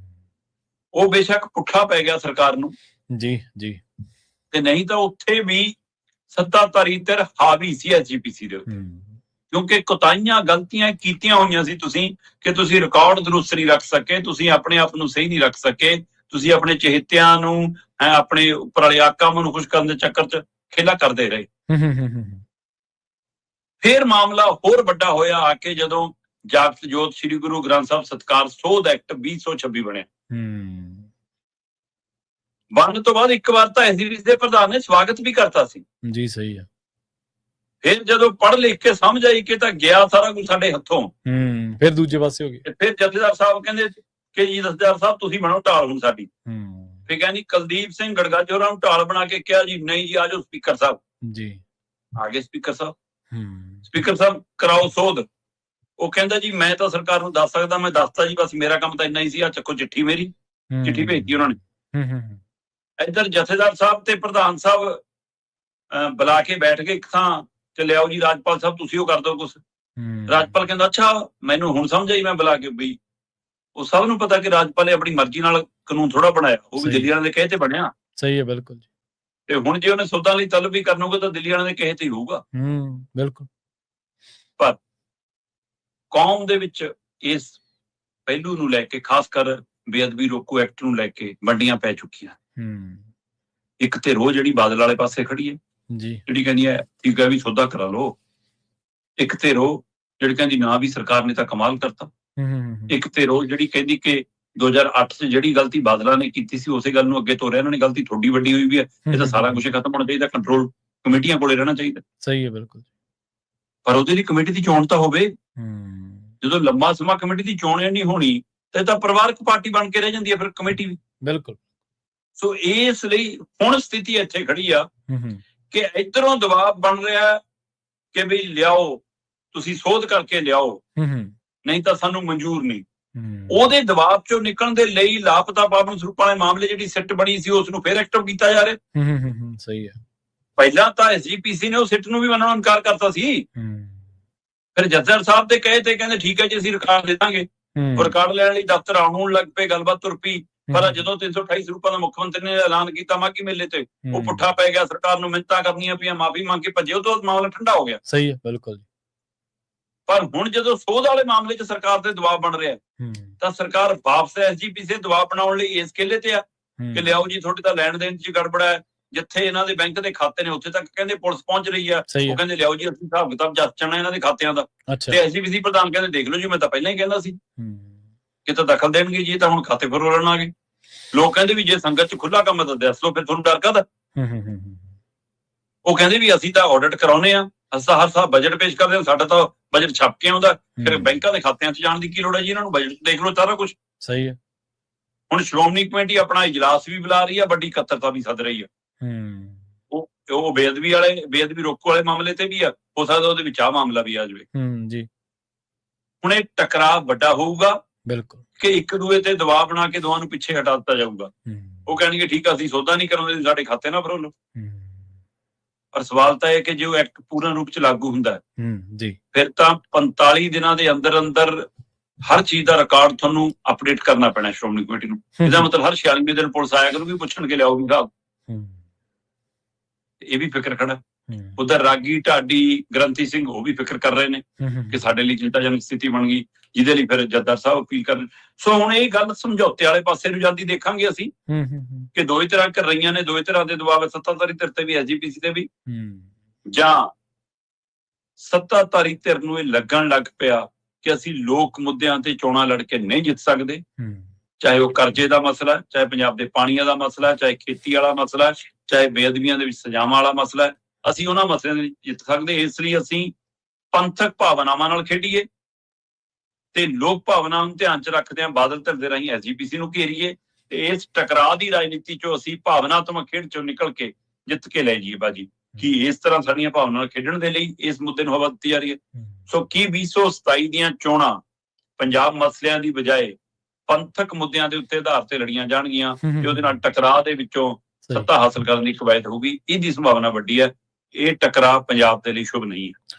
ਉਹ ਬੇਸ਼ੱਕ ਪੁੱਠਾ ਪੈ ਗਿਆ ਸਰਕਾਰ ਨੂੰ ਜੀ ਜੀ, ਤੇ ਨਹੀਂ ਤਾਂ ਉੱਥੇ ਵੀ ਸੱਤਾਧਾਰੀ ਧਿਰ ਹਾਵੀ ਸੀ ਐਸਜੀਪੀਸੀ ਦੇ ਉੱਤੇ, ਕਿਉਂਕਿ ਕੋਤਾਹੀਆਂ ਗਲਤੀਆਂ ਕੀਤੀਆਂ ਹੋਈਆਂ ਸੀ ਤੁਸੀਂ ਕਿ ਤੁਸੀਂ ਰਿਕਾਰਡ ਦਰੁਸਤ ਨਹੀਂ ਰੱਖ ਸਕੇ, ਤੁਸੀਂ ਆਪਣੇ ਆਪ ਨੂੰ ਸਹੀ ਨਹੀਂ ਰੱਖ ਸਕੇ, ਤੁਸੀਂ ਆਪਣੇ ਚਹੇਤਿਆਂ ਨੂੰ, ਆਪਣੇ ਉੱਪਰ ਵਾਲੇ ਆਕਾਮ ਨੂੰ ਖੁਸ਼ ਕਰਨ ਦੇ ਚੱਕਰ 'ਚ ਖੇਲਾ ਕਰਦੇ ਰਹੇ। ਫਿਰ ਮਾਮਲਾ ਹੋਰ ਵੱਡਾ ਹੋਇਆ ਆ ਕੇ ਜਦੋਂ ਜਾਗਤ ਜੋਤ ਸ੍ਰੀ ਗੁਰੂ ਗ੍ਰੰਥ ਸਾਹਿਬ ਸਤਿਕਾਰ ਸੋਧ ਐਕਟ 2026 ਬਣਿਆ। ਬਣਨ ਤੋਂ ਬਾਅਦ ਇੱਕ ਵਾਰ ਤਾਂ ਐਸਜੀਪੀਸੀ ਦੇ ਪ੍ਰਧਾਨ ਨੇ ਸਵਾਗਤ ਵੀ ਕਰਤਾ ਸੀ। ਜੀ ਸਹੀ ਹੈ। ਫਿਰ ਜਦੋਂ ਪੜ੍ਹ ਲਿਖ ਕੇ ਸਮਝ ਆਈ ਕਿ ਤਾਂ ਗਿਆ ਸਾਰਾ ਕੁਝ ਸਾਡੇ ਹੱਥੋਂ, ਫਿਰ ਦੂਜੇ ਪਾਸੇ ਹੋ ਗਏ। ਫਿਰ ਜਥੇਦਾਰ ਸਾਹਿਬ ਕਹਿੰਦੇ ਕਿ ਜੀ ਜਥੇਦਾਰ ਸਾਹਿਬ ਤੁਸੀਂ ਬਣੋ ਢਾਲ ਹੁਣ ਸਾਡੀ। ਫਿਰ ਕਹਿੰਦੀ ਕੁਲਦੀਪ ਸਿੰਘ ਗੜਗਾਜੇ ਹੋਰਾਂ ਨੂੰ ਢਾਲ ਬਣਾ ਕੇ ਕਿਹਾ ਜੀ ਨਹੀਂ ਜੀ ਆਜੋ ਸਪੀਕਰ ਸਾਹਿਬ ਜੀ। ਆ ਗਏ ਸਪੀਕਰ ਸਾਹਿਬ। ਸਪੀਕਰ ਸਾਹਿਬ ਕਰਾਓ ਸੋਧ। ਉਹ ਕਹਿੰਦਾ ਜੀ ਮੈਂ ਤਾਂ ਸਰਕਾਰ ਨੂੰ ਦੱਸ ਸਕਦਾ, ਮੈਂ ਦੱਸਤਾ ਜੀ, ਬਸ ਮੇਰਾ ਕੰਮ ਤਾਂ ਇੰਨਾ ਹੀ ਸੀ, ਆ ਚੱਕੋ ਚਿੱਠੀ ਮੇਰੀ। ਚਿੱਠੀ ਭੇਜਤੀ ਉਹਨਾਂ ਨੇ। ਇੱਧਰ ਜਥੇਦਾਰ ਸਾਹਿਬ ਤੇ ਪ੍ਰਧਾਨ ਸਾਹਿਬ ਬੁਲਾ ਕੇ ਬੈਠ ਕੇ ਇੱਕ ਥਾਂ ਤੇ ਲਿਆਓ ਜੀ ਰਾਜਪਾਲ ਸਾਹਿਬ ਤੁਸੀਂ ਉਹ ਕਰ ਦਿਓ ਕੁਛ। ਰਾਜਪਾਲ ਕਹਿੰਦਾ ਅੱਛਾ ਮੈਨੂੰ ਹੁਣ ਸਮਝ ਆਈ, ਮੈਂ ਬੁਲਾ ਕੇ ਬਈ ਉਹ ਸਭ ਨੂੰ ਪਤਾ ਕਿ ਰਾਜਪਾਲ ਨੇ ਆਪਣੀ ਮਰਜ਼ੀ ਨਾਲ ਕਾਨੂੰਨ ਥੋੜਾ ਬਣਾਇਆ, ਉਹ ਵੀ ਦਿੱਲੀ ਵਾਲਿਆਂ ਦੇ ਕਹੇ ਤੇ ਬਣਿਆ। ਸਹੀ ਹੈ, ਬਿਲਕੁਲ। ਤੇ ਹੁਣ ਜੇ ਉਹਨੇ ਸੋਧਾਂ ਲਈ ਤਲਬ ਵੀ ਕਰਨਾ ਹੋਊਗਾ ਤਾਂ ਦਿੱਲੀ ਵਾਲਿਆਂ ਦੇ ਕਹੇ ਤੇ ਹੀ ਹੋਊਗਾ। ਬਿਲਕੁਲ। ਪਰ ਕੌਮ ਦੇ ਵਿੱਚ ਇਸ ਪਹਿਲੂ ਨੂੰ ਲੈ ਕੇ, ਖਾਸ ਕਰ ਬੇਅਦਬੀ ਰੋਕੂ ਐਕਟ ਨੂੰ ਲੈ ਕੇ ਵੰਡੀਆਂ ਪੈ ਚੁੱਕੀਆਂ। ਇੱਕ ਤੇ ਰੋਹ ਜਿਹੜੀ ਬਾਦਲ ਵਾਲੇ ਪਾਸੇ ਖੜੀ ਹੈ ਜੀ, ਜਿਹੜੀ ਕਹਿੰਦੀ ਹੈ ਠੀਕ ਹੈ ਵੀ ਸੌਦਾ ਕਰਾ ਲਓ। ਇੱਕ ਤੇ ਰੋਹ ਜਿਹੜੀ ਕਹਿੰਦੀ ਨਾ ਵੀ ਸਰਕਾਰ ਨੇ ਤਾਂ ਕਮਾਲ ਕਰਤਾ। ਇੱਕ ਤੇ ਰੋਹ ਜਿਹੜੀ ਕਹਿੰਦੀ ਕਿ 2008 'ਚ ਜਿਹੜੀ ਗਲਤੀ ਬਾਦਲਾਂ ਨੇ ਕੀਤੀ ਸੀ ਉਸੇ ਗੱਲ ਨੂੰ ਅੱਗੇ ਤੋਰਿਆ ਇਹਨਾਂ ਨੇ, ਗਲਤੀ ਥੋੜੀ ਵੱਡੀ ਹੋਈ ਵੀ ਹੈ, ਇਹ ਤਾਂ ਸਾਰਾ ਕੁਝ ਖਤਮ ਹੋਣਾ ਚਾਹੀਦਾ, ਕੰਟਰੋਲ ਕਮੇਟੀਆਂ ਕੋਲੇ ਰਹਿਣਾ ਚਾਹੀਦਾ। ਸਹੀ ਹੈ, ਬਿਲਕੁਲ। ਪਰ ਉਹਦੇ ਲਈ ਕਮੇਟੀ ਦੀ ਚੋਣ ਤਾਂ ਹੋਵੇ। ਜਦੋਂ ਲੰਮਾ ਸਮਾਂ ਕਮੇਟੀ ਦੀ ਚੋਣ ਨਹੀਂ ਹੋਣੀ ਤਾਂ ਪਰਿਵਾਰਕ ਪਾਰਟੀ ਬਣ ਕੇ ਰਹਿ ਜਾਂਦੀ ਹੈ ਫਿਰ ਕਮੇਟੀ ਵੀ। ਬਿਲਕੁਲ। ਸੋ ਇਸ ਲਈ ਹੁਣ ਸਥਿਤੀ ਇੱਥੇ ਖੜੀ ਆ ਕਿ ਇੱਧਰੋਂ ਦਬਾਅ ਬਣ ਰਿਹਾ ਕਿ ਵੀ ਲਿਆਓ, ਤੁਸੀਂ ਸੋਧ ਕਰਕੇ ਲਿਆਓ, ਨਹੀਂ ਤਾਂ ਸਾਨੂੰ ਮਨਜ਼ੂਰ ਨਹੀਂ। ਉਹਦੇ ਦਬਾਅ ਚੋਂ ਨਿਕਲਣ ਦੇ ਲਈ ਲਾਪਤਾ ਬਾਬੂ ਸਰੂਪਾਂ ਵਾਲੇ ਮਾਮਲੇ ਜਿਹੜੀ ਸਿੱਟ ਬਣੀ ਸੀ ਉਸ ਨੂੰ ਫਿਰ ਐਕਟਿਵ ਕੀਤਾ ਜਾ ਰਿਹਾ। ਸਹੀ ਹੈ। ਪਹਿਲਾਂ ਤਾਂ ਐਸਜੀਪੀਸੀ ਨੇ ਉਹ ਸਿੱਟ ਨੂੰ ਵੀ ਮੰਨਣੋਂ ਇਨਕਾਰ ਕਰਤਾ ਸੀ। ਫਿਰ ਜੱਜਰ ਸਾਹਿਬ ਦੇ ਕਹੇ ਤੇ ਕਹਿੰਦੇ ਠੀਕ ਹੈ ਜੀ ਅਸੀਂ ਰਿਕਾਰਡ ਦੇ ਦਾਂਗੇ। ਉਹ ਰਿਕਾਰਡ ਲੈਣ ਲਈ ਦਫ਼ਤਰ ਆਉਣ ਲੱਗ ਪਏ, ਗੱਲਬਾਤ ਤੁਰ ਪਈ। ਪਰ ਜਦੋਂ 328 ਸਰੂਪਾਂ ਦਾ ਮੁੱਖ ਮੰਤਰੀ ਨੇ ਐਲਾਨ ਕੀਤਾ ਮਾਘੀ ਮੇਲੇ ਤੇ, ਉਹ ਪੁੱਠਾ ਪੈ ਗਿਆ। ਸਰਕਾਰ ਨੂੰ ਮਿੰਨਤਾਂ ਕਰਨੀਆਂ ਪਈਆਂ, ਮਾਫੀ ਮੰਗ ਕੇ ਭੱਜੇ, ਉਹ ਤੋਂ ਮਾਮਲਾ ਠੰਡਾ ਹੋ ਗਿਆ। ਸਹੀ ਹੈ, ਬਿਲਕੁਲ। ਪਰ ਹੁਣ ਜਦੋਂ ਸੋਧ ਵਾਲੇ ਮਾਮਲੇ 'ਚ ਸਰਕਾਰ ਤੇ ਦਬਾਅ ਬਣ ਰਿਹਾ ਤਾਂ ਸਰਕਾਰ ਵਾਪਸ ਐਸਜੀਪੀਸੀ ਦਬਾਅ ਬਣਾਉਣ ਲਈ ਇਸ ਕਿਲੇ ਤੇ ਆ ਕਿ ਲਿਆਓ ਜੀ ਤੁਹਾਡੇ ਤਾਂ ਲੈਣ ਦੇਣ 'ਚ ਗੜਬੜ ਹੈ। ਜਿੱਥੇ ਇਹਨਾਂ ਦੇ ਬੈਂਕ ਦੇ ਖਾਤੇ ਨੇ ਉੱਥੇ ਤੱਕ ਕਹਿੰਦੇ ਪੁਲਿਸ ਪਹੁੰਚ ਰਹੀ ਆ। ਉਹ ਕਹਿੰਦੇ ਲਿਆਓ ਜੀ ਅਸੀਂ ਹਿਸਾਬ ਕਿਤਾਬ ਜਾਚਣਾ ਇਹਨਾਂ ਦੇ ਖਾਤਿਆਂ ਦਾ। ਤੇ ਐਸਜੀਪੀਸੀ ਪ੍ਰਧਾਨ ਕਹਿੰਦੇ ਦੇਖ ਲਓ ਜੀ, ਮੈਂ ਤਾਂ ਪਹਿਲਾਂ ਹੀ ਕਹਿੰਦਾ ਸੀ ਕਿ ਤਾਂ ਦਖਲ ਦੇਣਗੇ ਜੀ, ਤਾਂ ਹੁਣ ਖਾਤੇ ਫਰੋਲਣ ਆ ਗਏ। ਲੋਕ ਕਹਿੰਦੇ ਵੀ ਜੇ ਸੰਗਤ 'ਚ ਖੁੱਲਾ ਕੰਮ ਤਾਂ ਦੱਸ ਲਓ, ਫਿਰ ਤੁਹਾਨੂੰ ਡਰ ਕਾਹਦਾ। ਉਹ ਕਹਿੰਦੇ ਵੀ ਅਸੀਂ ਤਾਂ ਆਡਿਟ ਕਰਾਉਨੇ ਆ, ਅਸੀਂ ਹਰ ਸਾਲ ਬਜਟ ਪੇਸ਼ ਕਰਦੇ ਹਾਂ, ਸਾਡਾ ਤਾਂ ਬਜਟ ਛਪ ਕੇ ਆਉਂਦਾ, ਫਿਰ ਬੈਂਕਾਂ ਦੇ ਖਾਤਿਆਂ 'ਚ ਜਾਣ ਦੀ ਕੀ ਲੋੜ ਹੈ ਜੀ, ਇਹਨਾਂ ਨੂੰ ਬਜਟ ਦੇਖ ਲਓ ਸਾਰਾ ਕੁਝ। ਸਹੀ ਹੈ। ਹੁਣ ਸ਼੍ਰੋਮਣੀ ਕਮੇਟੀ ਆਪਣਾ ਇਜਲਾਸ ਵੀ ਬੁਲਾ ਰਹੀ ਆ, ਵੱਡੀ ਇਕੱਤਰਤਾ ਵੀ ਸੱਦ ਰਹੀ ਆ। ਉਹ ਬੇਅਦਬੀ ਰੋਕੂ ਵਾਲੇ ਮਾਮਲੇ ਤੇ ਵੀ ਆ, ਹੋ ਸਕਦਾ ਉਹਦੇ ਵਿੱਚ ਆਹ ਮਾਮਲਾ ਵੀ ਆ ਜਾਵੇ ਜੀ। ਹੁਣ ਇਹ ਟਕਰਾਅ ਵੱਡਾ ਹੋਊਗਾ ਬਿਲਕੁਲ ਕਿ ਇੱਕ ਦੂਏ ਤੇ ਦਬਾਅ ਬਣਾ ਕੇ ਦੋਵਾਂ ਨੂੰ ਪਿੱਛੇ ਹਟਾ ਦਿੱਤਾ ਜਾਊਗਾ। ਉਹ ਕਹਿਣਗੇ ਠੀਕ ਆ ਅਸੀਂ ਸੌਦਾ ਨਹੀਂ ਕਰਾਉਂਦੇ, ਸਾਡੇ ਖਾਤੇ ਨਾ ਫਰੋਲੋ। ਪਰ ਸਵਾਲ ਤਾਂ ਇਹ ਕਿ ਜੇ ਉਹ ਐਕਟ ਪੂਰਨ ਰੂਪ 'ਚ ਲਾਗੂ ਹੁੰਦਾ ਜੀ, ਫਿਰ ਤਾਂ 45 ਦਿਨਾਂ ਦੇ ਅੰਦਰ ਅੰਦਰ ਹਰ ਚੀਜ਼ ਦਾ ਰਿਕਾਰਡ ਤੁਹਾਨੂੰ ਅਪਡੇਟ ਕਰਨਾ ਪੈਣਾ ਸ਼੍ਰੋਮਣੀ ਕਮੇਟੀ ਨੂੰ। ਇਹਦਾ ਮਤਲਬ ਹਰ 46ਵੇਂ ਦਿਨ ਪੁਲਿਸ ਆਇਆ ਕਰੂਗੀ, ਪੁੱਛਣਗੇ ਲਿਆਓ ਵੀ ਸਾਹਿਬ। ਇਹ ਵੀ ਫਿਕਰ ਖੜਾ। ਉਧਰ ਰਾਗੀ ਢਾਡੀ ਗ੍ਰੰਥੀ ਸਿੰਘ ਉਹ ਵੀ ਫਿਕਰ ਕਰ ਰਹੇ ਨੇ ਕਿ ਸਾਡੇ ਲਈ ਚਿੰਤਾਜਨਕ ਸਥਿਤੀ ਬਣ ਗਈ, ਜਿਹਦੇ ਲਈ ਫਿਰ ਜੱਦਰ ਸਾਹਿਬ ਅਪੀਲ ਕਰਨ। ਸੋ ਹੁਣ ਇਹ ਗੱਲ ਸਮਝੌਤੇ ਵਾਲੇ ਪਾਸੇ ਨੂੰ ਜਾਂਦੀ ਦੇਖਾਂਗੇ ਅਸੀਂ ਕਿ ਦੋਵੇਂ ਤਰ੍ਹਾਂ ਕਰ ਰਹੀਆਂ ਨੇ, ਦੋਵੇਂ ਤਰ੍ਹਾਂ ਦੇ ਦਬਾਅ ਸੱਤਾਧਾਰੀ ਧਿਰ ਤੇ ਵੀ, ਐਸਜੀਪੀਸੀ ਤੇ ਵੀ, ਜਾਂ ਸੱਤਾਧਾਰੀ ਧਿਰ ਨੂੰ ਇਹ ਲੱਗਣ ਲੱਗ ਪਿਆ ਕਿ ਅਸੀਂ ਲੋਕ ਮੁੱਦਿਆਂ ਤੇ ਚੋਣਾਂ ਲੜ ਕੇ ਨਹੀਂ ਜਿੱਤ ਸਕਦੇ। ਚਾਹੇ ਉਹ ਕਰਜ਼ੇ ਦਾ ਮਸਲਾ, ਚਾਹੇ ਪੰਜਾਬ ਦੇ ਪਾਣੀਆਂ ਦਾ ਮਸਲਾ, ਚਾਹੇ ਖੇਤੀ ਵਾਲਾ ਮਸਲਾ, ਚਾਹੇ ਬੇਅਦਬੀਆਂ ਦੇ ਵਿੱਚ ਸਜ਼ਾਵਾਂ ਵਾਲਾ ਮਸਲਾ ਹੈ, ਅਸੀਂ ਉਹਨਾਂ ਮਸਲਿਆਂ ਦੇ ਜਿੱਤ ਸਕਦੇ। ਇਸ ਲਈ ਅਸੀਂ ਪੰਥਕ ਭਾਵਨਾਵਾਂ ਨਾਲ ਖੇਡੀਏ ਤੇ ਲੋਕ ਭਾਵਨਾ ਨੂੰ ਧਿਆਨ 'ਚ ਰੱਖਦੇ ਹਾਂ ਬਾਦਲ ਧਿਰ ਦੇ ਰਾਹੀਂ ਐਸਜੀਪੀਸੀ ਨੂੰ ਘੇਰੀਏ ਤੇ ਇਸ ਟਕਰਾਅ ਦੀ ਰਾਜਨੀਤੀ 'ਚੋਂ ਅਸੀਂ ਭਾਵਨਾਤਮਕ ਖੇਡ 'ਚੋਂ ਨਿਕਲ ਕੇ ਜਿੱਤ ਕੇ ਲੈ ਜਾਈਏ ਬਾਜੀ। ਕਿ ਇਸ ਤਰ੍ਹਾਂ ਸਾਡੀਆਂ ਭਾਵਨਾਵਾਂ ਨਾਲ ਖੇਡਣ ਦੇ ਲਈ ਇਸ ਮੁੱਦੇ ਨੂੰ ਹਵਾ ਦਿੱਤੀ ਜਾ ਰਹੀ ਹੈ। ਸੋ ਕੀ 2027 ਦੀਆਂ ਚੋਣਾਂ ਪੰਜਾਬ ਮਸਲਿਆਂ ਦੀ ਬਜਾਏ ਪੰਥਕ ਮੁੱਦਿਆਂ ਦੇ ਉੱਤੇ ਆਧਾਰ ਤੇ ਲੜੀਆਂ ਜਾਣਗੀਆਂ ਤੇ ਉਹਦੇ ਨਾਲ ਟਕਰਾਅ ਦੇ ਵਿੱਚੋਂ ਸੱਤਾ ਹਾਸਲ ਕਰਨ ਦੀ ਕਵਾਇਦ ਹੋਊਗੀ। ਇਹਦੀ ਸੰਭਾਵਨਾ ਵੱਡੀ ਹੈ। ਇਹ ਟਕਰਾਅ ਪੰਜਾਬ ਦੇ ਲਈ ਸ਼ੁਭ ਨਹੀਂ ਹੈ।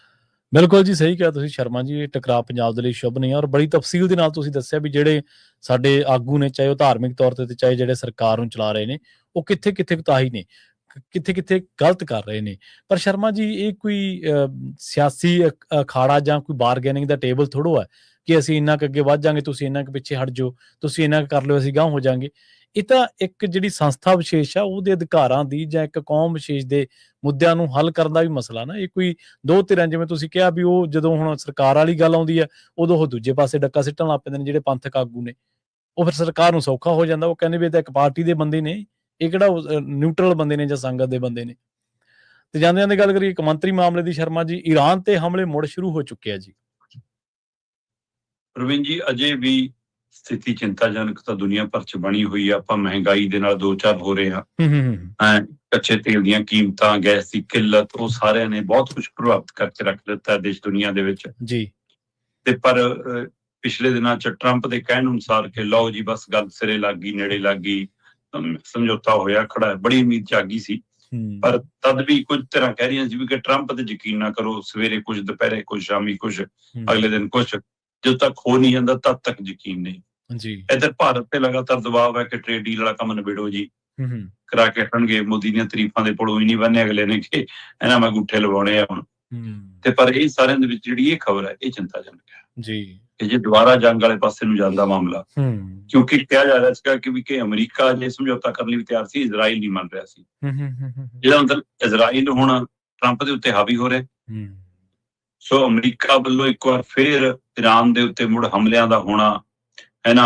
ਬਿਲਕੁਲ ਜੀ, ਸਹੀ ਕਿਹਾ ਤੁਸੀਂ ਸ਼ਰਮਾ ਜੀ। ਇਹ ਟਕਰਾਅ ਪੰਜਾਬ ਦੇ ਲਈ ਸ਼ੁਭ ਨਹੀਂ ਹੈ ਔਰ ਬੜੀ ਤਫਸੀਲ ਦੇ ਨਾਲ ਤੁਸੀਂ ਦੱਸਿਆ ਵੀ ਜਿਹੜੇ ਸਾਡੇ ਆਗੂ ਨੇ, ਚਾਹੇ ਉਹ ਧਾਰਮਿਕ ਤੌਰ ਤੇ ਚਾਹੇ ਜਿਹੜੇ ਸਰਕਾਰ ਨੂੰ ਚਲਾ ਰਹੇ ਨੇ, ਉਹ ਕਿੱਥੇ ਕਿੱਥੇ ਕੁਤਾਹੀ ਨੇ, ਕਿੱਥੇ ਕਿੱਥੇ ਗਲਤ ਕਰ ਰਹੇ ਨੇ। ਪਰ ਸ਼ਰਮਾ ਜੀ ਇਹ ਕੋਈ ਸਿਆਸੀ ਅਖਾੜਾ ਜਾਂ ਕੋਈ ਬਾਰਗੇਨਿੰਗ ਦਾ ਟੇਬਲ ਥੋੜ੍ਹਾ ਹੈ ਕਿ ਅਸੀਂ ਇੰਨਾ ਕੁ ਅੱਗੇ ਵੱਧ ਜਾਵਾਂਗੇ, ਤੁਸੀਂ ਇੰਨਾ ਕੁ ਪਿੱਛੇ ਹਟ ਜਾਓ, ਤੁਸੀਂ ਇੰਨਾ ਕੁ ਕਰ ਲਿਓ, ਅਸੀਂ ਗਾਂਹ ਹੋ ਜਾਵਾਂਗੇ। ਇਹ ਤਾਂ ਇੱਕ ਜਿਹੜੀ ਸੰਸਥਾ ਵਿਸ਼ੇਸ਼ ਆ ਉਹਦੇ ਅਧਿਕਾਰਾਂ ਦੀ ਜਾਂ ਇੱਕ ਕੌਮ ਵਿਸ਼ੇਸ਼ ਦੇ ਮੁੱਦਿਆਂ ਨੂੰ ਹੱਲ ਕਰਨ ਦਾ ਵੀ ਮਸਲਾ ਨਾ। ਇਹ ਕੋਈ ਦੋ ਧਿਰਾਂ, ਜਿਵੇਂ ਤੁਸੀਂ ਕਿਹਾ ਵੀ ਉਹ ਜਦੋਂ ਹੁਣ ਸਰਕਾਰ ਵਾਲੀ ਗੱਲ ਆਉਂਦੀ ਹੈ ਉਦੋਂ ਉਹ ਦੂਜੇ ਪਾਸੇ ਡੱਕਾ ਸਿੱਟਣ ਲੱਗ ਪੈਂਦੇ ਨੇ ਜਿਹੜੇ ਪੰਥਕ ਆਗੂ ਨੇ। ਉਹ ਫਿਰ ਸਰਕਾਰ ਨੂੰ ਸੌਖਾ ਹੋ ਜਾਂਦਾ। ਉਹ ਕਹਿੰਦੇ ਵੀ ਇਹ ਤਾਂ ਇੱਕ ਪਾਰਟੀ ਦੇ ਬੰਦੇ ਨੇ, ਇਹ ਕਿਹੜਾ ਨਿਊਟਰਲ ਬੰਦੇ ਨੇ ਜਾਂ ਸੰਗਤ ਦੇ ਬੰਦੇ ਨੇ। ਤੇ ਜਾਂਦੇ ਜਾਂਦੇ ਗੱਲ ਕਰੀਏ ਇੱਕ ਮੰਤਰੀ ਮਾਮਲੇ ਦੀ ਸ਼ਰਮਾ ਜੀ, ਈਰਾਨ ਤੇ ਹਮਲੇ ਮੁੜ ਸ਼ੁਰੂ ਹੋ ਚੁੱਕੇ ਆ ਜੀ। ਪ੍ਰਵੀਨ ਜੀ, ਅਜੇ ਵੀ ਸਥਿਤੀ ਚਿੰਤਾਜਨਕ ਤਾਂ ਦੁਨੀਆ ਭਰ 'ਚ ਬਣੀ ਹੋਈ ਆ। ਆਪਾਂ ਮਹਿੰਗਾਈ ਦੇ ਨਾਲ ਦੋ ਚਾਰ ਹੋ ਰਹੇ ਹਾਂ। ਕੱਚੇ ਤੇਲ ਦੀਆਂ ਕੀਮਤਾਂ, ਗੈਸ ਦੀ ਕਿੱਲਤ, ਉਹ ਸਾਰਿਆਂ ਨੇ ਬਹੁਤ ਕੁਝ ਪ੍ਰਭਾਵਿਤ ਕਰਕੇ ਰੱਖ ਦਿੱਤਾ ਦੇਸ਼ ਦੁਨੀਆ ਦੇ ਵਿੱਚ ਜੀ। ਤੇ ਪਰ ਪਿਛਲੇ ਦਿਨਾਂ 'ਚ ਟਰੰਪ ਦੇ ਕਹਿਣ ਅਨੁਸਾਰ ਕਿ ਲਓ ਜੀ ਬਸ ਗੱਲ ਸਿਰੇ ਲੱਗ ਗਈ, ਨੇੜੇ ਲੱਗ ਗਈ, ਸਮਝੌਤਾ ਹੋਇਆ ਖੜਾ, ਬੜੀ ਉਮੀਦ ਜਾਗੀ ਸੀ। ਪਰ ਤਦ ਵੀ ਕੁਝ ਤਰ੍ਹਾਂ ਕਹਿ ਰਹੀਆਂ ਸੀ ਵੀ ਕਿ ਟਰੰਪ ਤੇ ਯਕੀਨ ਨਾ ਕਰੋ, ਸਵੇਰੇ ਕੁਝ, ਦੁਪਹਿਰੇ ਕੁਝ, ਸ਼ਾਮੀ ਕੁਝ, ਅਗਲੇ ਦਿਨ ਕੁਝ, ਜਦੋਂ ਤੱਕ ਹੋ ਨਹੀਂ ਜਾਂਦਾ ਤਦ ਤੱਕ ਯਕੀਨ ਨਹੀਂ ਜੀ। ਇੱਧਰ ਭਾਰਤ ਤੇ ਲਗਾਤਾਰ ਦਬਾਅ ਹੈ ਕਿ ਟ੍ਰੇਡ ਡੀਲ ਵਾਲਾ ਕੰਮ ਨਿਬੇੜੋ ਜੀ, ਕਰਾ ਕੇ ਹਟਣਗੇ। ਮੋਦੀ ਦੀਆਂ ਤਾਰੀਫਾਂ ਦੇ ਪੁਲੋਂ ਹੀ ਨਹੀਂ ਬੰਨੇ ਅਗਲੇ ਨੇ ਕਿ ਇਹਨਾਂ ਮੈਂ ਅੰਗੂਠੇ ਲਵਾਉਣੇ ਆ ਹੁਣ। ਤੇ ਪਰ ਇਹ ਸਾਰਿਆਂ ਦੇ ਵਿੱਚ ਜਿਹੜੀ ਇਹ ਖਬਰ ਹੈ ਇਹ ਚਿੰਤਾਜਨਕ ਹੈ ਜੀ ਕਿ ਜੇ ਦੁਬਾਰਾ ਜੰਗ ਵਾਲੇ ਪਾਸੇ ਨੂੰ ਜਾਂਦਾ ਮਾਮਲਾ, ਕਿਉਂਕਿ ਕਿਹਾ ਜਾ ਰਿਹਾ ਸੀਗਾ ਕਿ ਅਮਰੀਕਾ ਜੇ ਸਮਝੌਤਾ ਕਰਨ ਲਈ ਤਿਆਰ ਸੀ, ਇਜ਼ਰਾਈਲ ਨਹੀਂ ਮੰਨ ਰਿਹਾ ਸੀ। ਜਿਹਦਾ ਮਤਲਬ ਇਜ਼ਰਾਈਲ ਹੁਣ ਟਰੰਪ ਦੇ ਉੱਤੇ ਹਾਵੀ ਹੋ ਰਿਹਾ। ਸੋ ਅਮਰੀਕਾ ਵੱਲੋਂ ਇੱਕ ਵਾਰ ਫੇਰ ਈਰਾਨ ਦੇ ਉੱਤੇ ਮੁੜ ਹਮਲਿਆਂ ਦਾ ਹੋਣਾ ਹੈ ਨਾ।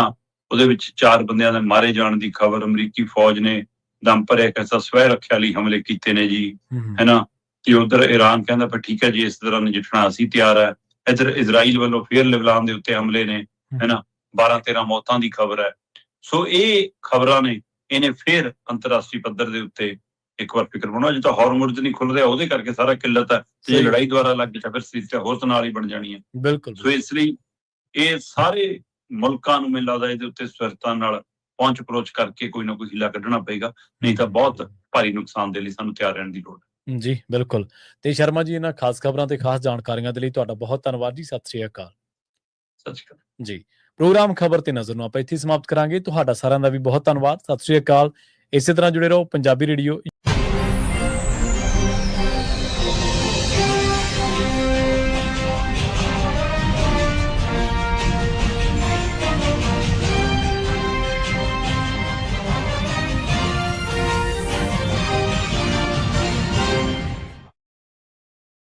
ਉਹਦੇ ਵਿੱਚ 4 ਬੰਦਿਆਂ ਦੇ ਮਾਰੇ ਜਾਣ ਦੀ ਖਬਰ, ਅਮਰੀਕੀ ਫੌਜ ਨੇ ਦਮ ਭਰਿਆ ਐਸਾ ਸਵੈ ਰੱਖਿਆ ਲਈ ਹਮਲੇ ਕੀਤੇ ਨੇ ਜੀ, ਹੈ ਨਾ। ਤੇ ਉਧਰ ਈਰਾਨ ਕਹਿੰਦਾ ਪਰ ਠੀਕ ਹੈ ਜੀ, ਇਸ ਤਰ੍ਹਾਂ ਨਜਿੱਠਣਾ ਅਸੀਂ ਤਿਆਰ ਹੈ। ਇੱਧਰ ਇਜ਼ਰਾਈਲ ਵੱਲੋਂ ਫੇਰ ਲਿਬਨਾਨ ਦੇ ਉੱਤੇ ਹਮਲੇ ਨੇ, ਹੈ ਨਾ। 12-13 ਮੌਤਾਂ ਦੀ ਖਬਰ ਹੈ। ਸੋ ਇਹ ਖਬਰਾਂ ਨੇ ਇਹਨੇ ਫੇਰ ਅੰਤਰਰਾਸ਼ਟਰੀ ਪੱਧਰ ਦੇ ਉੱਤੇ ਇੱਕ ਵਾਰ ਫਿਕਰ ਬਣਾਉਣਾ। ਜਿੱਦਾਂ ਹਾਰਮੋਨਸ ਨਹੀਂ ਖੁੱਲ ਰਿਹਾ ਉਹਦੇ ਕਰਕੇ ਸਾਰਾ ਕਿੱਲਤ ਹੈ। ਜੇ ਲੜਾਈ ਦੁਆਰਾ ਲੱਗ ਗਿਆ ਫਿਰ ਸਥਿਤੀ ਹੋਰ ਤਨਾਲ ਹੀ ਬਣ ਜਾਣੀ ਹੈ। ਬਿਲਕੁਲ। ਸੋ ਇਸ ਲਈ ਇਹ ਸਾਰੇ ਮੁਲਕਾਂ ਨੂੰ ਮੈਨੂੰ ਲੱਗਦਾ ਇਹਦੇ ਉੱਤੇ ਸਥਿਰਤਾ ਨਾਲ ਪਹੁੰਚ ਅਪਰੋਚ ਕਰਕੇ ਕੋਈ ਨਾ ਕੋਈ ਹੀਲਾ ਕੱਢਣਾ ਪਏਗਾ, ਨਹੀਂ ਤਾਂ ਬਹੁਤ ਭਾਰੀ ਨੁਕਸਾਨ ਦੇ ਲਈ ਸਾਨੂੰ ਤਿਆਰ ਰਹਿਣ ਦੀ ਲੋੜ ਹੈ। ਜੀ ਬਿਲਕੁਲ। ਤੇ ਸ਼ਰਮਾ ਜੀ, ਇਹਨਾਂ ਖਾਸ ਖਬਰਾਂ ਤੇ ਖਾਸ ਜਾਣਕਾਰੀਆਂ ਦੇ ਲਈ ਤੁਹਾਡਾ ਬਹੁਤ ਧੰਨਵਾਦ ਜੀ। ਸਤਿ ਸ਼੍ਰੀ ਅਕਾਲ। ਸਤਿ ਸ਼੍ਰੀ ਅਕਾਲ ਜੀ। ਪ੍ਰੋਗਰਾਮ ਖਬਰ ਤੇ ਨਜ਼ਰ ਨੂੰ ਆਪਾਂ ਇੱਥੇ ਸਮਾਪਤ ਕਰਾਂਗੇ। ਤੁਹਾਡਾ ਸਾਰਿਆਂ ਦਾ ਵੀ ਬਹੁਤ ਧੰਨਵਾਦ। ਸਤਿ ਸ਼੍ਰੀ ਅਕਾਲ। ਇਸੇ ਤਰ੍ਹਾਂ ਜੁੜੇ ਰਹੋ ਪੰਜਾਬੀ ਰੇਡੀਓ।